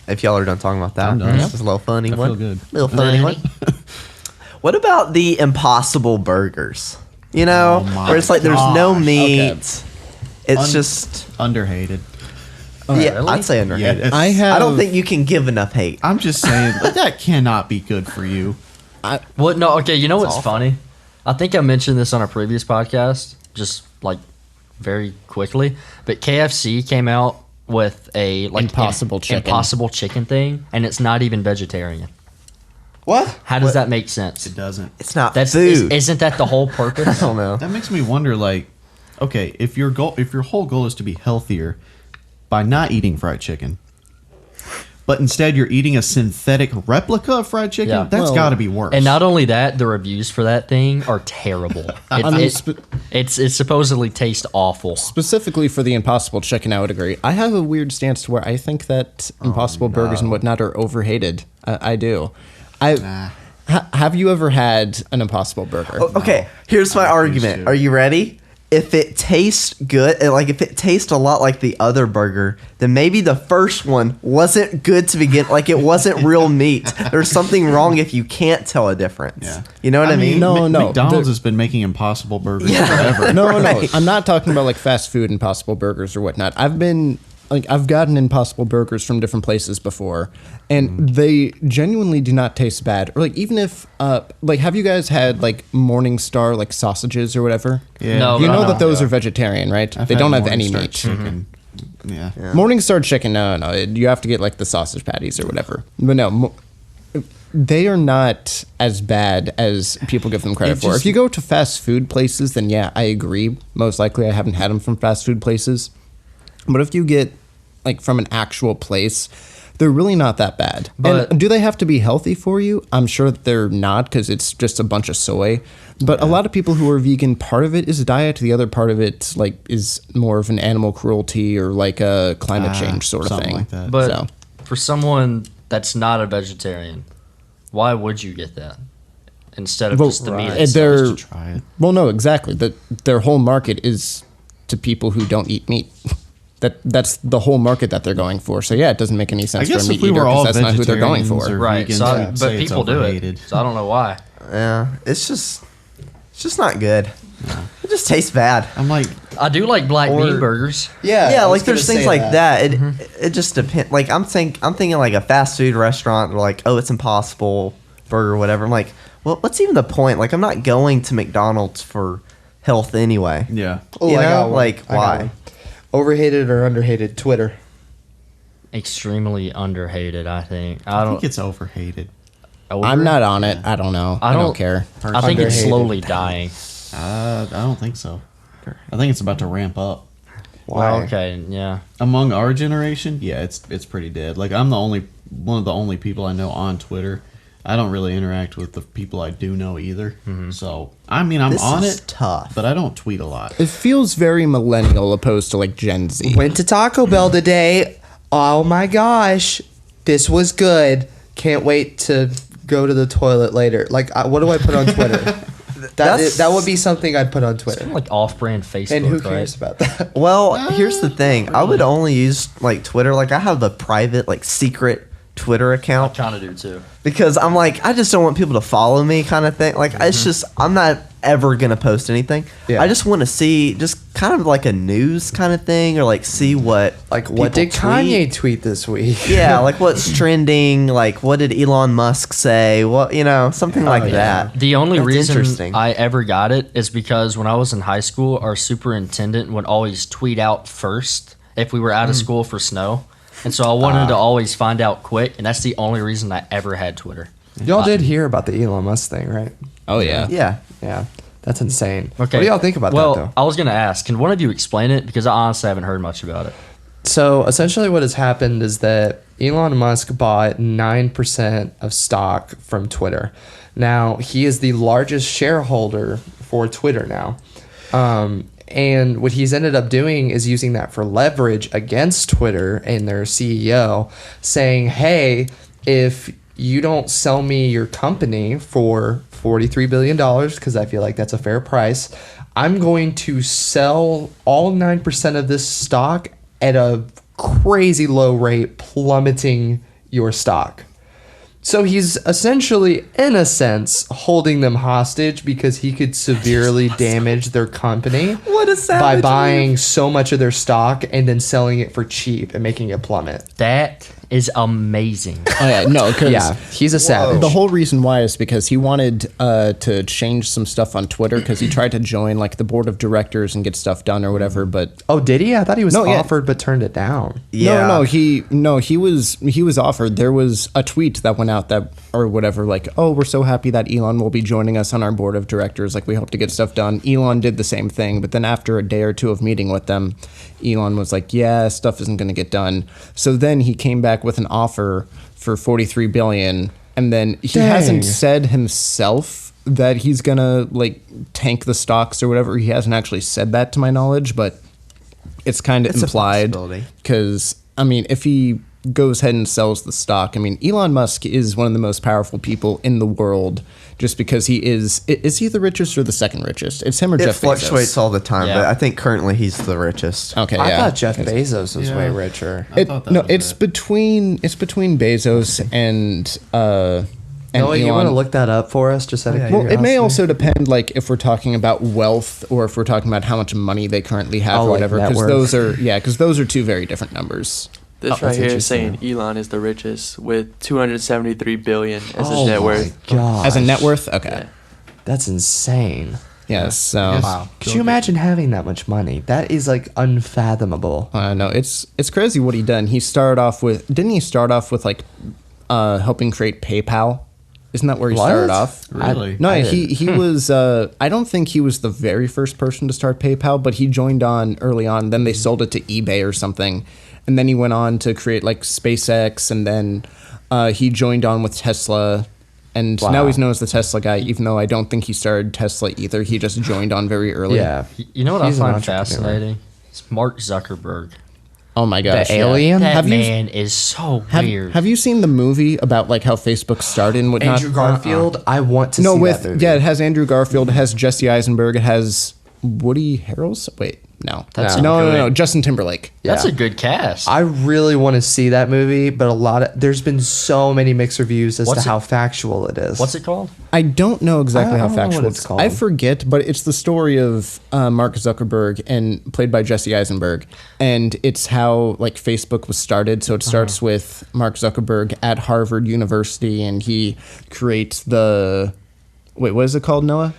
If y'all are done talking about that, I'm done. This is a little funny I one. feel good. Little funny one. What about the Impossible Burgers? Oh my where it's like there's no gosh. meat. Okay. It's just Underhated. yeah. really? I'd say underrated. Yeah. I I don't think you can give enough hate. I'm just saying that cannot be good for you. What? No. Okay. You know what's awful. funny? I think I mentioned this on a previous podcast, just like very quickly. But KFC came out with a Impossible chicken. Impossible chicken thing, and it's not even vegetarian. What? How does that make sense? It doesn't. It's not That's food. isn't that the whole purpose? I don't know. That makes me wonder, like, okay, if your whole goal is to be healthier by not eating fried chicken, but instead you're eating a synthetic replica of fried chicken, Yeah. that's Well, got to be worse. And not only that, the reviews for that thing are terrible. It supposedly tastes awful. Specifically for the Impossible Chicken, I would agree. I have a weird stance to where I think that Impossible Burgers and whatnot are overhated. I do. Have you ever had an Impossible Burger? Okay, here's my argument. should. Are you ready? If it tastes good, like if it tastes a lot like the other burger, then maybe the first one wasn't good to begin. Like it wasn't real meat. There's something wrong if you can't tell a difference. Yeah. You know what I mean? No, no. McDonald's The- has been making impossible burgers forever. No, no. I'm not talking about like fast food Impossible Burgers or whatnot. I've gotten Impossible Burgers from different places before, and they genuinely do not taste bad. Or like even if have you guys had like Morningstar like sausages or whatever? Yeah. No, You but know I that those are vegetarian, right? I've they had don't have any Morningstar meat. chicken. Yeah. Morningstar chicken, no. You have to get like the sausage patties or whatever. But no, they are not as bad as people give them credit for. If you go to fast food places, then yeah, I agree. Most likely I haven't had them from fast food places. But if you get like from an actual place, they're really not that bad. But and do they have to be healthy for you? I'm sure that they're not, because it's just a bunch of soy. But a lot of people who are vegan, part of it is diet. The other part of it like is more of an animal cruelty or like a climate change sort of something thing. like that. But for someone that's not a vegetarian, why would you get that instead of just the meat itself? Just to try it. Well, no, exactly. Their whole market is to people who don't eat meat. That's the whole market that they're going for. So yeah, it doesn't make any sense I guess for a if meat we were eater all because that's not who they're going for. vegetarians or Right. vegans, So I'd but say it's people do it. overhated. So I don't know why. Yeah, it's just not good. It just tastes bad. I'm like, I do like black Or- bean burgers. Yeah, I was like there's gonna things say like that. Mm-hmm. It just depends. Like I'm thinking like a fast food restaurant. They're like, oh, it's Impossible Burger, or whatever. I'm like, well, what's even the point? Like I'm not going to McDonald's for health anyway. yeah. Oh, You I know? got one. Like, I got why? one. Overhated or underhated Twitter? Extremely underhated, I think. I I don't. think it's overhated. I'm not on it. I don't know. I don't care. I think it's Underhated. slowly dying. I don't think so. I think it's about to ramp up. Why? Well, okay, yeah. Among our generation, yeah, it's pretty dead. Like I'm one of the only people I know on Twitter. I don't really interact with the people I do know either. So I mean, I'm This on is it, tough. but I don't tweet a lot. It feels very millennial opposed to like Gen Z. Went to Taco Bell today. Oh my gosh, this was good. Can't wait to go to the toilet later. Like, what do I put on Twitter? that would be something I'd put on Twitter. Like off-brand Facebook, And who right? cares about that? Well, here's the thing. I would only use like Twitter. Like I have a private, like secret Twitter I account kind of do too. because I'm like, I just don't want people to follow me, kind of thing. Like it's just, I'm not ever gonna post anything. Yeah. I just want to see, just kind of like a news kind of thing, or like see what Like, what did people Kanye tweet this week? Yeah, like what's trending. Like what did Elon Musk say? What, something like that. The only That's reason interesting. I ever got it is because when I was in high school, our superintendent would always tweet out first if we were out of school for snow. And so I wanted to always find out quick, and that's the only reason I ever had Twitter. Y'all did hear about the Elon Musk thing, right? Oh yeah. Yeah. Yeah, that's insane. Okay. What do y'all think about well, that, though? I was going to ask, can one of you explain it? Because I honestly haven't heard much about it. So essentially, what has happened is that Elon Musk bought 9% of stock from Twitter. Now, he is the largest shareholder for Twitter now. And what he's ended up doing is using that for leverage against Twitter and their CEO, saying, hey, if you don't sell me your company for $43 billion, because I feel like that's a fair price, I'm going to sell all 9% of this stock at a crazy low rate, plummeting your stock. So he's essentially, in a sense, holding them hostage because he could severely damage their company What a by savage buying so much of their stock and then selling it for cheap and making it plummet. That is amazing. Oh yeah. No, because Yeah, he's a savage. the whole reason why is because he wanted to change some stuff on Twitter because he tried to join like the board of directors and get stuff done or whatever. But Oh, did he? I thought he was No, yeah. offered but turned it down. Yeah. he was offered. There was a tweet that went out that or whatever, like, oh, we're so happy that Elon will be joining us on our board of directors. Like, we hope to get stuff done. Elon did the same thing, but then after a day or two of meeting with them, Elon was like, yeah, stuff isn't going to get done. So then he came back with an offer for $43 billion, and then he hasn't said himself that he's gonna like tank the stocks or whatever. He hasn't actually said that to my knowledge, but it's kind of It's a implied possibility. because I mean, if he goes ahead and sells the stock, I mean, Elon Musk is one of the most powerful people in the world, just because he is he the richest or the second richest? It's him or It Jeff fluctuates Bezos. all the time, Yeah. but I think currently he's the richest. Okay, I yeah. thought Jeff Bezos was Yeah. way richer. I thought that No, was it's it. between Bezos and Noah, you Elon. want to look that up for us? Just out of Yeah, Well, it may curiosity? also depend, like, if we're talking about wealth or if we're talking about how much money they currently have Oh, or like whatever, net because worth. those are two very different numbers. This right that's here is saying interesting. Elon is the richest with 273 billion as Oh his net my worth. God. As a net worth, okay. Yeah. That's insane. Yes. So Yes. Wow. Could you imagine having that much money? That is like unfathomable. no, it's crazy what he done. He started off with didn't he start off with like helping create PayPal? Isn't that where he What? started off? Really? No, I he was. I don't think he was the very first person to start PayPal, but he joined on early on. Then they sold it to eBay or something, and then he went on to create like SpaceX, and then he joined on with Tesla, and now he's known as the Tesla guy. Even though I don't think he started Tesla either, he just joined on very early. Yeah. You know what He's I an find entrepreneur. fascinating? It's Mark Zuckerberg. Oh my gosh. The alien? That Have you- man is so weird. Have you seen the movie about like how Facebook started and whatnot? Andrew Garfield, I want to No, see with that movie. yeah, it has Andrew Garfield, it has Jesse Eisenberg, it has Woody Harrelson. Wait, no, That's no, Justin Timberlake. That's Yeah. a good cast. I really want to see that movie, but there's been so many mixed reviews as What's to it- how factual it is. What's it called? I don't know exactly I how don't know what factual it's called. I forget, but it's the story of Mark Zuckerberg and played by Jesse Eisenberg, and it's how like Facebook was started. So it starts with Mark Zuckerberg at Harvard University, and he creates the what is it called, Noah?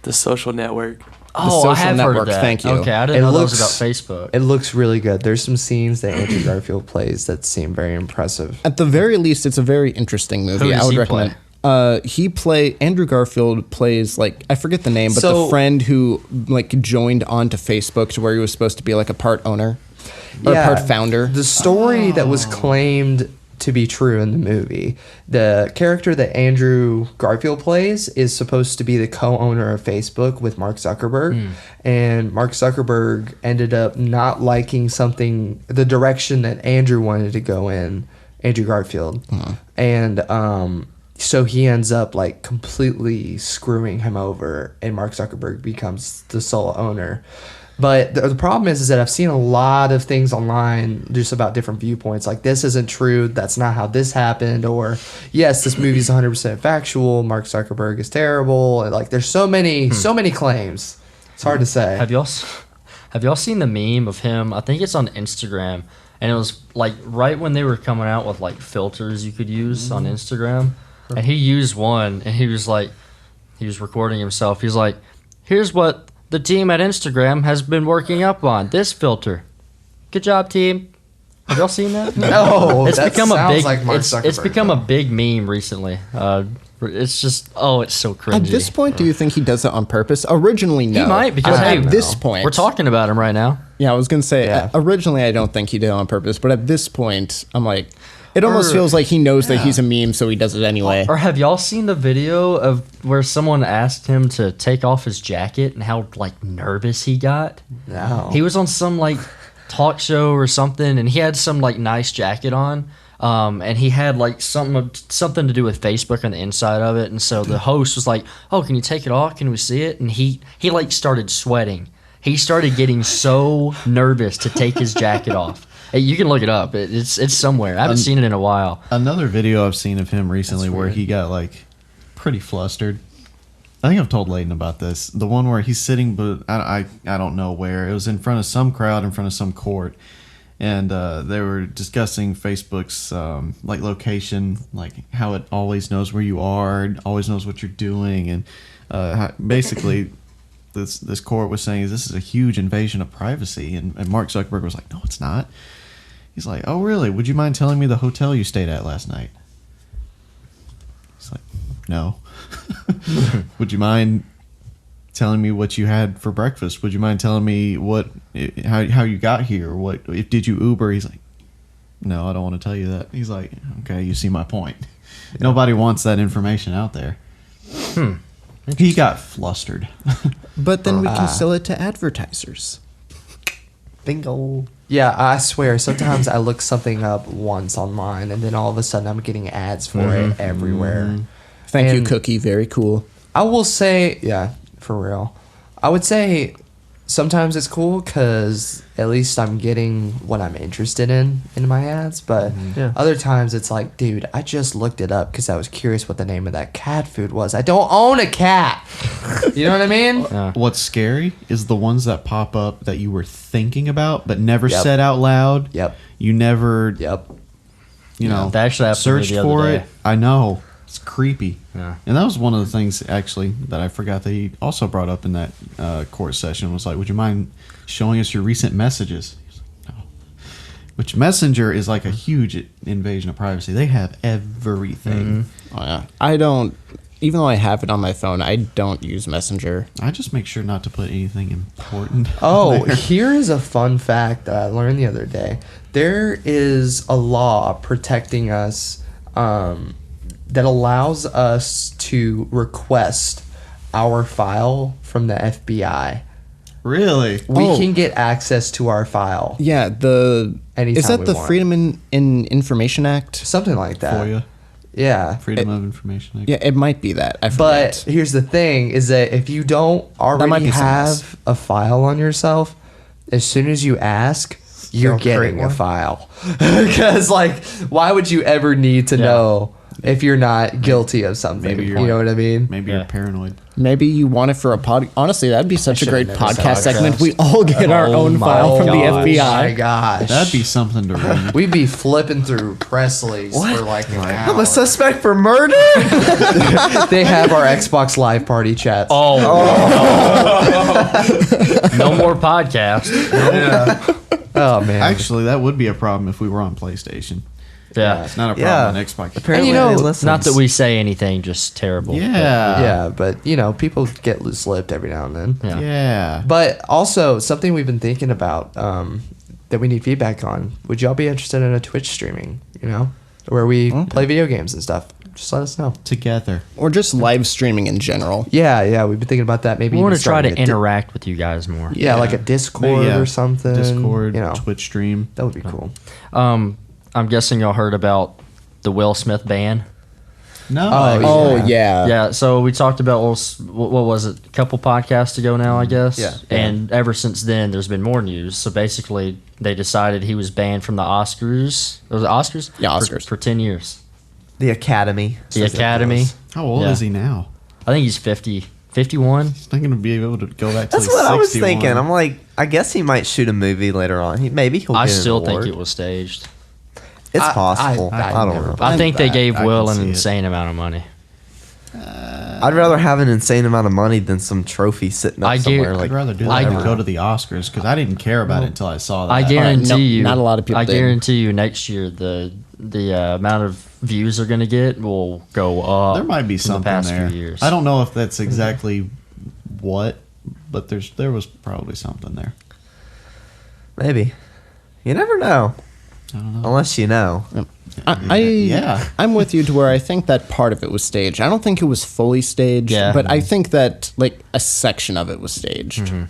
The social network. Oh, social I have heard network, of that. thank you. Okay, I didn't It know looks- that was about Facebook. It looks really good. There's some scenes that Andrew Garfield plays that seem very impressive. At the very least, it's a very interesting movie. Who does I would he recommend. Andrew Garfield plays like I forget the name, but So- the friend who like joined onto Facebook to where he was supposed to be like a part owner or part founder. The story that was claimed to be true in the movie, the character that Andrew Garfield plays is supposed to be the co-owner of Facebook with Mark Zuckerberg, and Mark Zuckerberg ended up not liking the direction that Andrew wanted to go in, Andrew Garfield, and so he ends up like completely screwing him over, and Mark Zuckerberg becomes the sole owner. But the problem is that I've seen a lot of things online just about different viewpoints. Like, this isn't true. That's not how this happened. Or, yes, this movie's 100% factual. Mark Zuckerberg is terrible. And, like, there's so many claims. It's hard to say. Have y'all seen the meme of him? I think it's on Instagram, and it was like right when they were coming out with like filters you could use on Instagram, and he used one, and he was recording himself. He's like, "Here's what the team at Instagram has been working up on this filter. Good job, team." Have y'all seen that? No, It's that become a sounds big. like Mark it's Zuckerberg, become a though. big meme recently. It's just it's so cringy. At this point, do you think he does it on purpose? Originally, no. he might because At hey, this point, we're talking about him right now. Yeah, I was gonna say Yeah. originally I don't think he did it on purpose, but at this point, I'm like, it almost Or- feels like he knows that he's a meme, so he does it anyway. Or have y'all seen the video of where someone asked him to take off his jacket and how like nervous he got? No. He was on some like talk show or something, and he had some like nice jacket on, and he had like something to do with Facebook on the inside of it. And so the host was like, "Oh, can you take it off? Can we see it?" And he like started sweating. He started getting so nervous to take his jacket off. Hey, you can look it up. It's somewhere. I haven't seen it in a while. Another video I've seen of him recently where he got like pretty flustered. I think I've told Layden about this. The one where he's sitting, but I don't know where. It was in front of some crowd, in front of some court, and they were discussing Facebook's like location, like how it always knows where you are, and always knows what you're doing, and basically. This court was saying this is a huge invasion of privacy, and Mark Zuckerberg was like, "No, it's not." He's like, "Oh, really? Would you mind telling me the hotel you stayed at last night?" He's like, "No." "Would you mind telling me what you had for breakfast? Would you mind telling me how you got here? Did you Uber?" He's like, "No, I don't want to tell you that." He's like, "Okay, you see my point. Nobody wants that information out there." He got flustered. But then we can sell it to advertisers. Bingo. Yeah, I swear, sometimes I look something up once online, and then all of a sudden I'm getting ads for it everywhere. Thank you, And- Cookie. Very cool. I will say, yeah, for real. I would say sometimes it's cool because at least I'm getting what I'm interested in my ads. But other times it's like, dude, I just looked it up because I was curious what the name of that cat food was. I don't own a cat. You know what I mean? What's scary is the ones that pop up that you were thinking about but never Yep. said out loud. Yep. You never, Yep. you know, That actually happened to me searched the other for day. it. I know. It's creepy. Yeah. And that was one of the things, actually, that I forgot that he also brought up in that court session was like, would you mind showing us your recent messages? He's like, no. Which Messenger is like a huge invasion of privacy. They have everything. Oh, yeah. I don't, even though I have it on my phone, I don't use Messenger. I just make sure not to put anything important. Oh, there. here is a fun fact that I learned the other day. There is a law protecting us that allows us to request our file from the FBI. Really? We Oh. can get access to our file. Yeah, Anytime is that we the want. Freedom in Information Act? Something like that. FOIA, Yeah. Freedom of Information Act. Yeah, it might be that. I But forget. here's the thing is that if you don't might already be something else. have a file on yourself, as soon as you ask, you're Don't create getting a one. file. Because, like, why would you ever need to know if you're not guilty of something? Maybe you're- You know what I mean? Maybe Yeah. you're paranoid. Maybe you want it for a pod. Honestly, that'd be such a should've great never said podcast segment. podcast. We all get our Oh own my file from the gosh. My FBI. gosh. That'd be something to read. We'd be flipping through Presley's for like an I'm hour. a suspect for murder. They have our Xbox Live Party chats. Oh, no more podcast. Oh, man. Actually, that would be a problem if we were on PlayStation. Yeah. It's not a Yeah. problem on Xbox. Apparently, you know, they it's listens. Not that we say anything just terrible. Yeah. yeah, but, you know, people get loose-lipped every now and then. Yeah. Yeah. But also, something we've been thinking about that we need feedback on. Would y'all be interested in a Twitch streaming, you know, where we play video games and stuff? Just let us know. Together. Or just live streaming in general. Yeah, we've been thinking about that. Maybe We want even to try to starting a interact with you guys more. yeah, like a Discord Yeah. or something. Discord, you know, Twitch stream. that would be cool. I'm guessing y'all heard about the Will Smith ban. No. Oh, Yeah. yeah. Yeah, so we talked about what was it, a couple podcasts ago now, I guess. Yeah. And ever since then, there's been more news. So basically, they decided he was banned from the Oscars. Was it Oscars? Yeah, Oscars. For 10 years. The Academy. The Academy. How old Yeah. is he now? I think he's 50, 51. He's not going to be able to go back to That's what I was 61. thinking. I'm like, I guess he might shoot a movie later on. Maybe he'll. I get an still think award. it was staged. It's I- possible. I I don't never- know. I think they gave I Will can an see it. insane amount of money. I'd rather have an insane amount of money than some trophy sitting up I somewhere. get- I'd rather do that I- than go to the Oscars because I didn't care about it until I saw that. I guarantee no, you. not a lot of people I did. guarantee you, next year the amount of views they're going to get will go up. There might be in something the past there. few years. I don't know if that's exactly what, but there was probably something there. Maybe. You never know. I don't know. Unless you know. Yeah. I'm with you to where I think that part of it was staged. I don't think it was fully staged, Yeah. but I think that like a section of it was staged. Mm-hmm.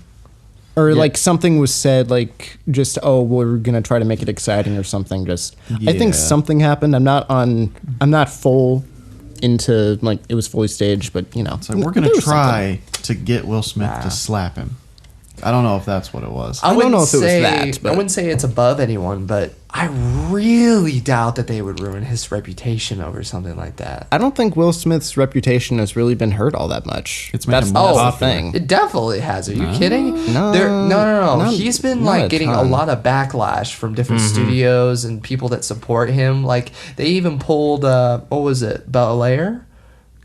Or like something was said like just we're going to try to make it exciting or something just I think Yeah. something happened. I'm not full into like it was fully staged, but you know. It's like we're gonna there was try to get Will Smith to slap him. I don't know if that's what it was. I don't wouldn't know if it was say- that, but- I wouldn't say it's above anyone, but I really doubt that they would ruin his reputation over something like that. I don't think Will Smith's reputation has really been hurt all that much. It's made that's him that's more the popular. thing. It definitely has. Are you kidding? No. No. Not- He's been not a like getting a ton. lot of backlash from different studios and people that support him. Like they even pulled what was it? Bel Air?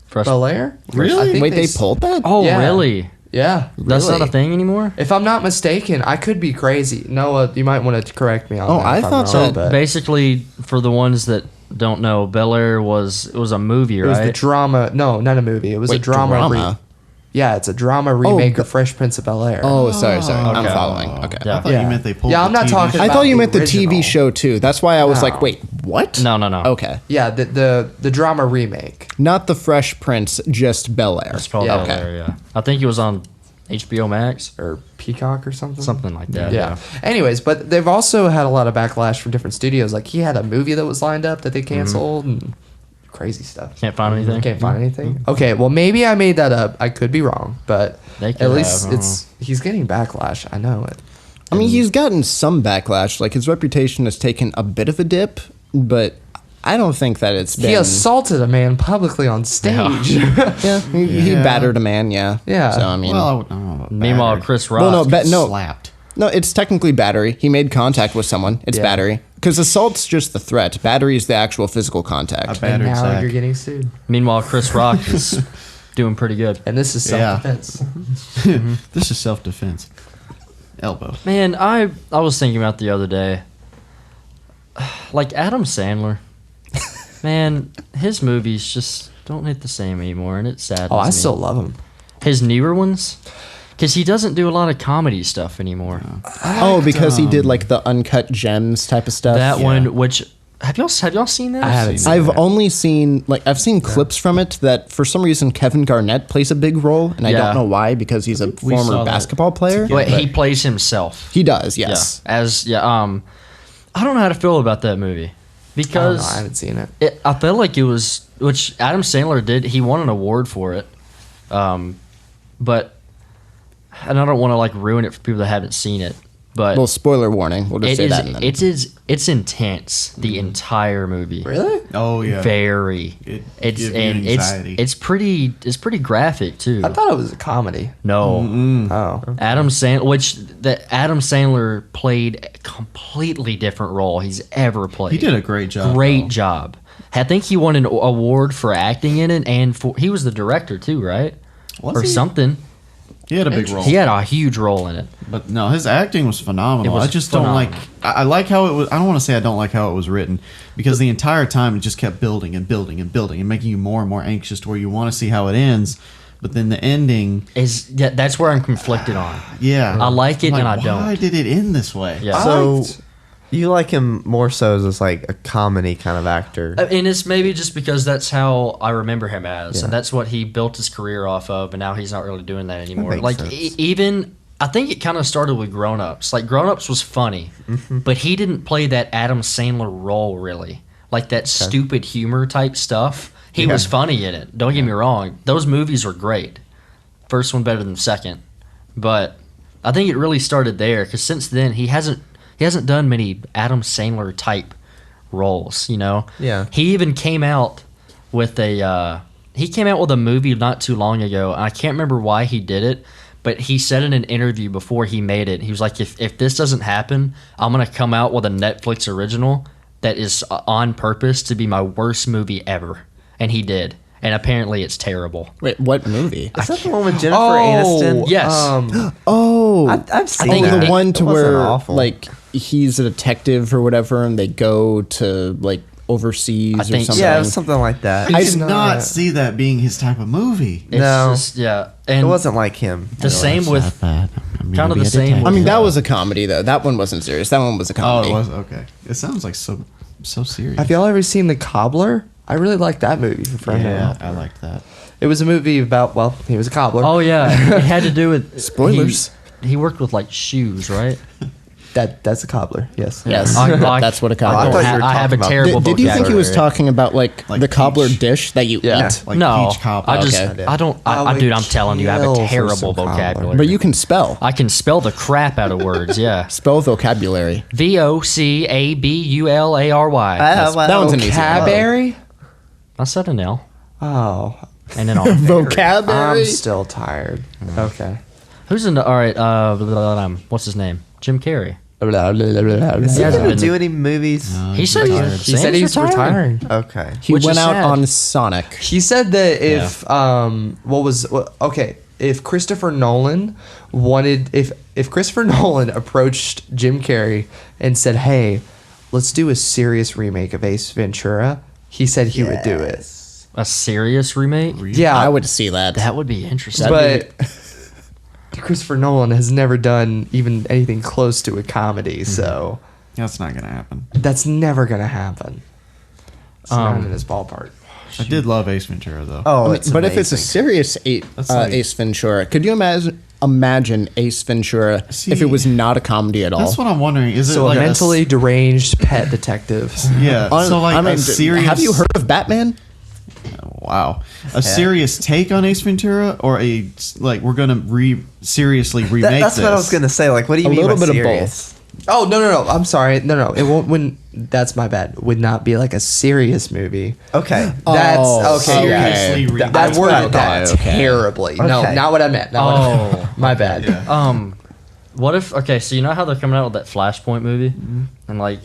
Fresh- Bel Air? Really? I think Wait, they s- pulled that? Oh, Yeah. really? Yeah. That's not a Really? thing anymore? If I'm not mistaken, I could be crazy. Noah, you might want to correct me on Oh, that. I if I'm thought wrong, so. but Basically, for the ones that don't know, Bel Air was a movie, it was the right? drama. No, not a movie. It was a Wait, drama. drama? Yeah, it's a drama remake but- of Fresh Prince of Bel Air. Oh, sorry. I'm Okay. following. Okay. Yeah. I thought Yeah. you meant they pulled. Yeah, the I'm not TV talking show. I about thought you the meant the original. TV show too. That's why I was No. like, wait, what? No. Okay. Yeah, the drama remake. Not the Fresh Prince, just Bel Air. It's called Yeah. Bel Air, yeah. I think it was on HBO Max, Or Peacock or something. something like that. Yeah. Anyways, but they've also had a lot of backlash from different studios. Like he had a movie that was lined up that they canceled and crazy stuff. Can't find anything. Can't find anything. Okay, well maybe I made that up. I could be wrong, but They could at least have, he's getting backlash. I know it. I mean, he's gotten some backlash. Like his reputation has taken a bit of a dip, but I don't think that it's been. He assaulted a man publicly on stage. Yeah, he Yeah. battered a man. Yeah. Yeah. So I mean, Well, I don't know about Meanwhile, battery. Chris Rock. well, no, no, slapped. no. It's technically battery. He made contact with someone. It's Yeah. battery. Because assault's just the threat. Battery is the actual physical contact. A And battered now sack. you're getting sued. Meanwhile, Chris Rock is doing pretty good. And this is Yeah. self-defense. This is self-defense. Elbow. Man, I was thinking about the other day, like Adam Sandler. Man, his movies just don't hit the same anymore, and it's sad. Oh, I still love him. his newer ones, because he doesn't do a lot of comedy stuff anymore. Oh, because he did like the uncut gems type of stuff. That one, which have y'all seen that? I haven't seen I've that. only seen I've seen clips from it that for some reason Kevin Garnett plays a big role, and I Yeah. don't know why because he's a we saw former that basketball player. But but he plays himself. he does, yes. Yeah. I don't know how to feel about that movie I because haven't seen it. I felt like it was, which Adam Sandler did. He won an award for it, but and I don't want to like ruin it for people that haven't seen it. But Well, spoiler warning. We'll just it say is that. And then. it's intense. The entire movie, Really? Oh yeah. very. It It's gives you and anxiety. it's pretty graphic too. I thought it was a comedy. No, Oh. Adam Sandler played a completely different role he's ever played. He did a great job. Great though. job. I think he won an award for acting in it, and he was the director too, right? Was or he? something. He had a big role. He had a huge role in it. But no, his acting was phenomenal. It was I just phenomenal. don't like. I like how it was. I don't want to say I don't like how it was written because the entire time it just kept building and building and building and making you more and more anxious to where you want to see how it ends. But then the ending, That's where I'm conflicted on. yeah, I like it I'm and I don't. Why did it end this way? Yeah. So you like him more so as like a comedy kind of actor. And it's maybe just because that's how I remember him as, Yeah. and that's what he built his career off of, and now he's not really doing that anymore. makes Like sense. even I think it kind of started with Grown Ups. Like Grown Ups was funny, but he didn't play that Adam Sandler role really, like that stupid humor type stuff. He was funny in it. Don't get me wrong; those movies were great. First one better than the second, but I think it really started there because since then he hasn't done many Adam Sandler type roles. You know, Yeah. He even came out with a movie not too long ago. And I can't remember why he did it, but he said in an interview before he made it, he was like, if this doesn't happen, I'm gonna come out with a Netflix original that is on purpose to be my worst movie ever, and he did. And apparently it's terrible. Wait, what movie? Is that the one with Jennifer Aniston? Yes. Oh, I've seen think that. the one to It wasn't where awful. like he's a detective or whatever, and they go to like overseas or think so. something. Yeah, it was something like that. I did did not- not see that being his type of movie. It's No. just, yeah. It And wasn't like him. the same with bad. kind of the same I mean, with, that was a comedy though. That one wasn't serious. That one was a Oh, comedy. it was okay. It sounds like so serious. Have y'all ever seen The Cobbler? I really liked that movie. Yeah, I liked that. It was a movie about, well, he was a cobbler. Oh yeah, it had to do with Spoilers. He worked with like shoes, right? That's a cobbler. Yes. Yes, I- that's what a I cobbler. thought is. you were I have a talking about- terrible Did you think he was vocabulary. talking about like Like the cobbler peach. dish that you Yeah. eat? Like No, peach cobbler. I just Okay. I don't. I would Dude, I'm telling you, I have kill a for terrible some cobbler. vocabulary. But you can spell. I can spell the crap out of words. Yeah, Spell vocabulary. VOCABULARY. That one's an easy one. Vocabulary? I said an L Oh, and an R. Vocabulary. I'm still tired. Okay. Who's in the? All right. What's his name? Jim Carrey. Is he Yeah, gonna been- do any movies? He said He said he's retiring. Okay. He Which went is out sad. on Sonic. He said that if if Christopher Nolan if Christopher Nolan approached Jim Carrey and said, "Hey, let's do a serious remake of Ace Ventura," he said he would do it. A serious remake? Yeah, I would see that. That would be interesting. but Christopher Nolan has never done even anything close to a comedy, so That's not gonna happen. that's never gonna happen. It's not Um, in his ballpark. I did love Ace Ventura though. Oh, I mean, it's but if it's a amazing. serious That's like- Ace Ventura, could you imagine Ace Ventura See, if it was not a comedy at all? That's what I'm wondering. Is it So like a mentally deranged pet detective. Yeah. So like a serious. have you heard of Batman? Wow. A serious take on Ace Ventura, or a like we're gonna seriously remake That's this? what I was gonna say. Like, what do you A mean little by bit of serious? Oh no! I'm sorry. No. It won't. That's my bad. Would not be like a serious movie. Okay. That's Oh, okay. Yeah. Seriously I remake. worded that okay. terribly. No, Okay. not what I meant. Not what I meant. My bad. Yeah. What if? Okay, so you know how they're coming out with that Flashpoint movie, and like,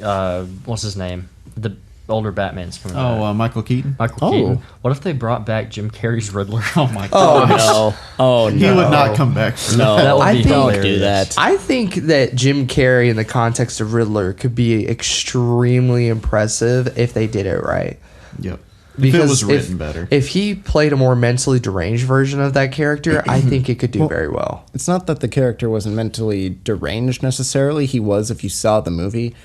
what's his name? The older Batman's coming out. Michael Keaton. Michael Keaton. What if they brought back Jim Carrey's Riddler? Oh my Oh god. no! Oh no! He would not come back. For No, That would I be think- don't hilarious. do that. I think that Jim Carrey in the context of Riddler could be extremely impressive if they did it right. Yep. If it was written better. If he played a more mentally deranged version of that character, I think it could do very well. It's not that the character wasn't mentally deranged necessarily. He was, if you saw the movie.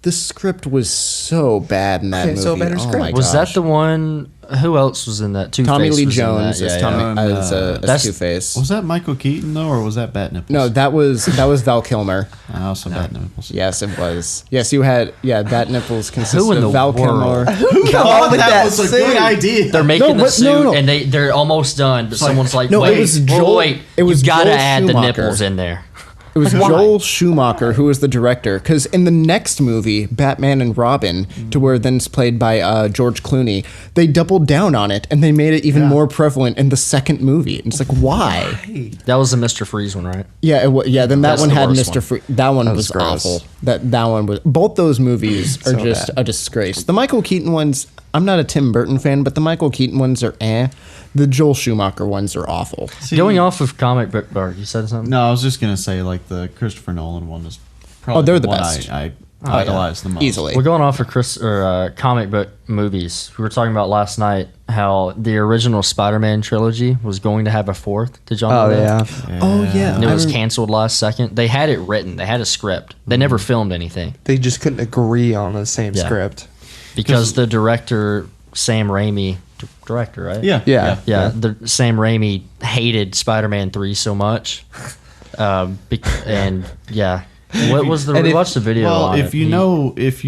The script was so bad in that Okay, movie. so bad in oh script. my Was gosh. that the one? Who else was in that? Two-Face Tommy Lee was in Jones that. as Yeah, Tommy yeah. as That's- Two-Face? Was that Michael Keaton though, or was that Bat Nipples? No, that was Val Kilmer. Also Bat Nipples. Yes, it was. Yes, you had Bat Nipples consisted Who in the of Val world? Kilmer. Who come up with that suit? idea. They're making the but suit, no. and they're almost done. But someone's like, No, it wait, was wait, Joel- wait, it was you gotta Joel add the Schumacher. nipples in there. It was Joel Schumacher who was the director. Because in the next movie, Batman and Robin, to where then it's played by George Clooney, they doubled down on it and they made it even more prevalent in the second movie. And it's like, why? That was the Mr. Freeze one, right? Yeah, then that That's one the had worst Mr. one. Free. That one was gross. awful. That one was. Both those movies are So just bad. a disgrace. The Michael Keaton ones, I'm not a Tim Burton fan, but the Michael Keaton ones are eh. The Joel Schumacher ones are awful. See, Going off of comic book, or you said something? No, I was just gonna say like the Christopher Nolan one is probably they're the one best. I Oh, yeah. idolize the most. Easily. We're going off of comic book movies. We were talking about last night how the original Spider-Man trilogy was going to have a fourth. Did y'all know that? Oh yeah, And it I was rem- canceled last second. They had it written. They had a script. They never filmed anything They just couldn't agree on the same Yeah. script. because the director Sam Raimi, director, right? Yeah. Yeah, the Sam Raimi hated Spider-Man 3 so much. And yeah. What was the And if- watch the video Well, on if it. you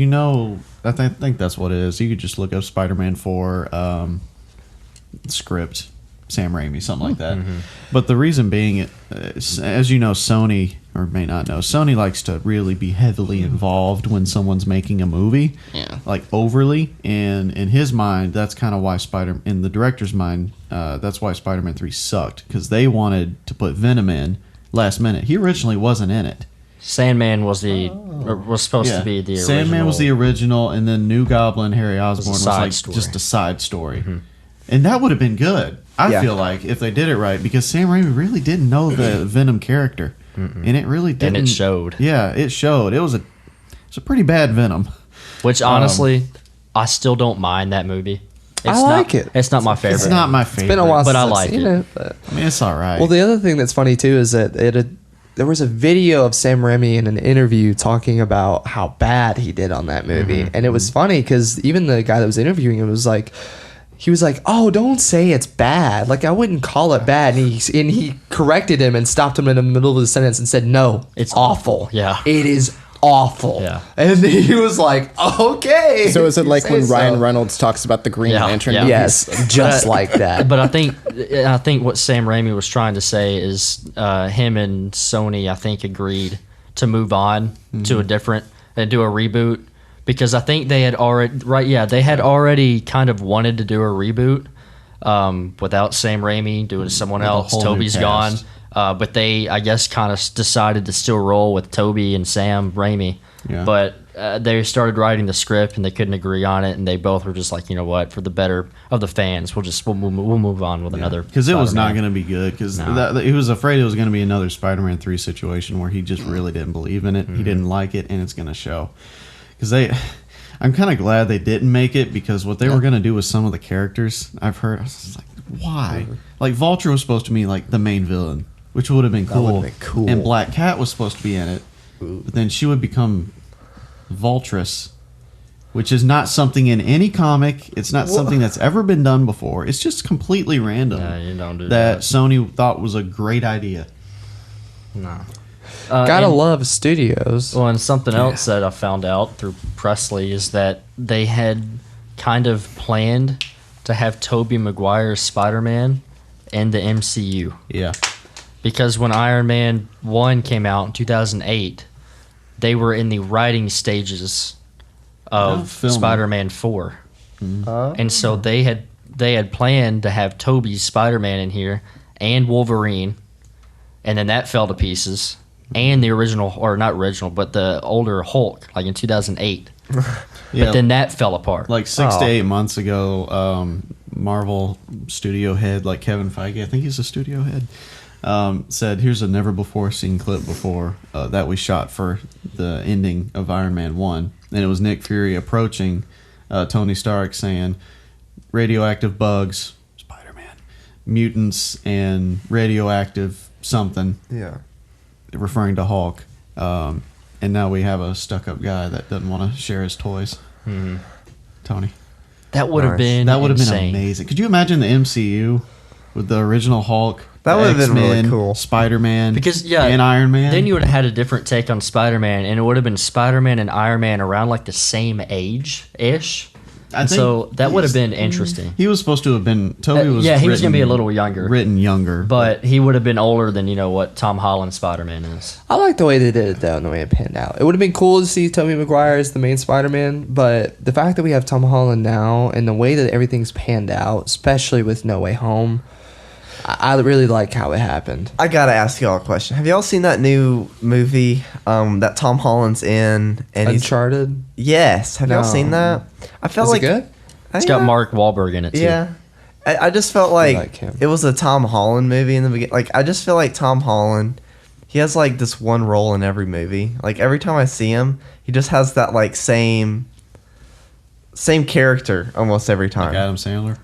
know, I think that's what it is. You could just look up Spider-Man 4 script, Sam Raimi, something like that. But the reason being, as you know, Sony, or may not know, Sony likes to really be heavily involved when someone's making a movie. Yeah. Like overly. And in his mind, that's kind of why in the director's mind, that's why Spider-Man 3 sucked. Because they wanted to put Venom in last minute. He originally wasn't in it. Sandman was was supposed to be the original. Sandman was the original, and then New Goblin, Harry Osborn was side like story. just a side story. And that would have been good, I Yeah. feel like, if they did it right, because Sam Raimi really didn't know the Venom character. And it really didn't. And it showed. Yeah, it showed. It's a pretty bad Venom. Which honestly, I still don't mind that movie. It's like not, it. It's not my favorite. It's not my favorite. It's been a while But since I I've like seen it. it. But. I mean, it's all right. Well, the other thing that's funny too is that there was a video of Sam Raimi in an interview talking about how bad he did on that movie, and it was funny because even the guy that was interviewing him was like, he was like, "Oh, don't say it's bad. Like I wouldn't call it bad." And he corrected him and stopped him in the middle of the sentence and said, "No, It's awful. Yeah. it is awful." Yeah. and he was like, "Okay." So is it You like when say so. Ryan Reynolds talks about the Green Yeah, Lantern? yeah. movies? Yes, just like that. But I think what Sam Raimi was trying to say is him and Sony, I think, agreed to move on to a different and do a reboot because I think they had already kind of wanted to do a reboot without Sam Raimi doing someone With a else. whole new Toby's gone. cast. But they, I guess, kind of decided to still roll with Toby and Sam Raimi. Yeah. But they started writing the script and they couldn't agree on it, and they both were just like, you know what, for the better of the fans, we'll move on with another. Because it was not Spider-Man. going to be good. Because No. he was afraid it was going to be another Spider-Man 3 situation where he just really didn't believe in it. He didn't like it, and it's going to show. Because I'm kind of glad they didn't make it because what they were going to do with some of the characters, I've heard, I was just like, why? Like Vulture was supposed to be like the main villain, which would have been cool. would've been cool. And Black Cat was supposed to be in it, but then she would become Vultress, which is not something in any comic. It's not something that's ever been done before. It's just completely random. Yeah, you don't do that. that. Sony thought was a great idea. No. Gotta and- love studios. Well, and something else that I found out through Presley is that they had kind of planned to have Tobey Maguire's Spider-Man in the MCU. Yeah. Because when Iron Man 1 came out in 2008, they were in the writing stages of filming. Spider-Man 4. And so they had planned to have Tobey's Spider-Man in here and Wolverine, and then that fell to pieces. and the original, or not original, but the older Hulk, like in 2008. Yeah. But then that fell apart. Like 6 to 8 months ago, Marvel studio head, like Kevin Feige, I think he's a studio head, said, "Here's a never before seen clip before that we shot for the ending of Iron Man 1." And it was Nick Fury approaching Tony Stark saying, "Radioactive bugs, Spider-Man, mutants, and radioactive something," Yeah. referring to Hulk. And now we have a stuck-up guy that doesn't want to share his toys. Tony. That would have Nice. been That would have been insane. amazing. Could you imagine the MCU with the original Hulk? That would have been really X-Men, cool. Spider-Man, Because yeah, and Iron Man. Then you would have had a different take on Spider-Man, and it would have been Spider-Man and Iron Man around like the same age ish. I think So that would have been interesting. He was supposed to have been. Toby was. Yeah, he was gonna be a written- little younger. Written younger, But he would have been older than what Tom Holland Spider-Man is. I like the way they did it though, and the way it panned out. It would have been cool to see Tobey Maguire as the main Spider-Man, but the fact that we have Tom Holland now and the way that everything's panned out, especially with No Way Home, I really like how it happened. I gotta ask y'all a question. Have y'all seen that new movie that Tom Holland's in? And Uncharted. Yes. Have y'all No. seen that? I felt Is like it good? It's got Mark Wahlberg in it too. Yeah. I just felt like him. it was a Tom Holland movie in the beginning. Like, I just feel like Tom Holland, he has like this one role in every movie. Like, every time I see him, he just has that like same character almost every like time. Adam Sandler.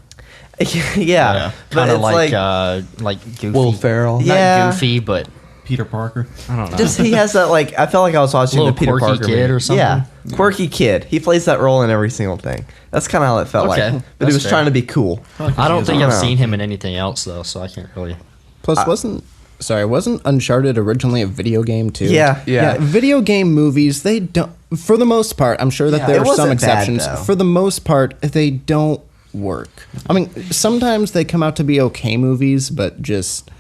Yeah. But Kind of it's like Goofy. Will Ferrell. Not Yeah. Goofy, but Peter Parker. I don't know. just he has that like, I felt like I was watching Little the Peter quirky Parker kid movie. or something? Yeah, quirky kid. He plays that role in every single thing. That's kind of how it felt Okay, like. But that's he was fair. trying to be cool. I don't think I I've don't know. seen him in anything else though, so I can't really. Plus, wasn't Uncharted originally a video game too? Yeah. Yeah. Video game movies, they don't, for the most part, I'm sure that Yeah, there it are some wasn't bad, exceptions. though. For the most part, they don't work. I mean, sometimes they come out to be okay movies, but just,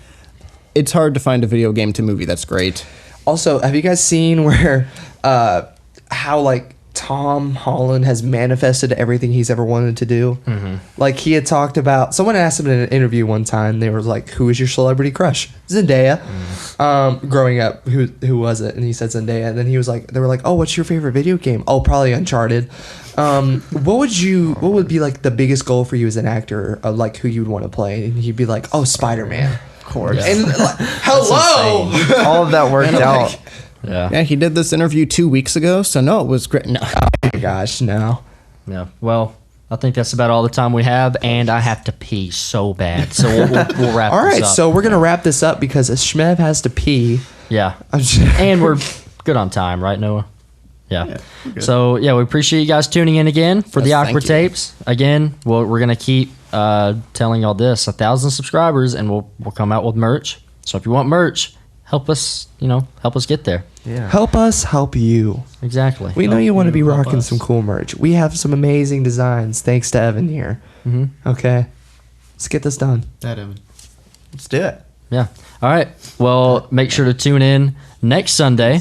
it's hard to find a video game to movie that's great. Also, have you guys seen where how like Tom Holland has manifested everything he's ever wanted to do? Mm-hmm. Like he had talked about. Someone asked him in an interview one time. They were like, "Who is your celebrity crush?" Zendaya. Growing up, who was it? And he said Zendaya. And then he was like, they were like, "Oh, what's your favorite video game?" "Oh, probably Uncharted." What would be like the biggest goal for you as an actor? Like who you'd want to play? And he'd be like, "Oh, Spider-Man." Of course. And like, hello. All of that worked out. Yeah. Yeah, he did this interview 2 weeks ago, so no, it was great. No. Oh my gosh, no. Yeah. Well, I think that's about all the time we have, and I have to pee so bad. So we'll wrap All this right, up. so we're gonna wrap this up because Shmev has to pee. Yeah. I'm just- And we're good on time, right, Noah? Yeah. we're good. So, yeah, we appreciate you guys tuning in again for the Yes, Awkward thank you. Tapes. Again, we're going to keep telling y'all this, 1,000 subscribers, and we'll come out with merch. So if you want merch, help us get there. Yeah. help us help you. Exactly. We know you want to be help rocking us. some cool merch. We have some amazing designs thanks to Evan here. Mm-hmm. Okay, let's get this done. That Evan. Let's do it. Yeah. All right. Well, make sure to tune in next Sunday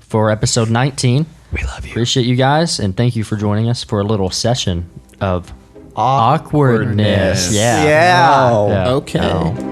for episode 19. We love you. Appreciate you guys, and thank you for joining us for a little session of awkwardness. Yeah. Yeah. Oh, Yeah. Okay. no.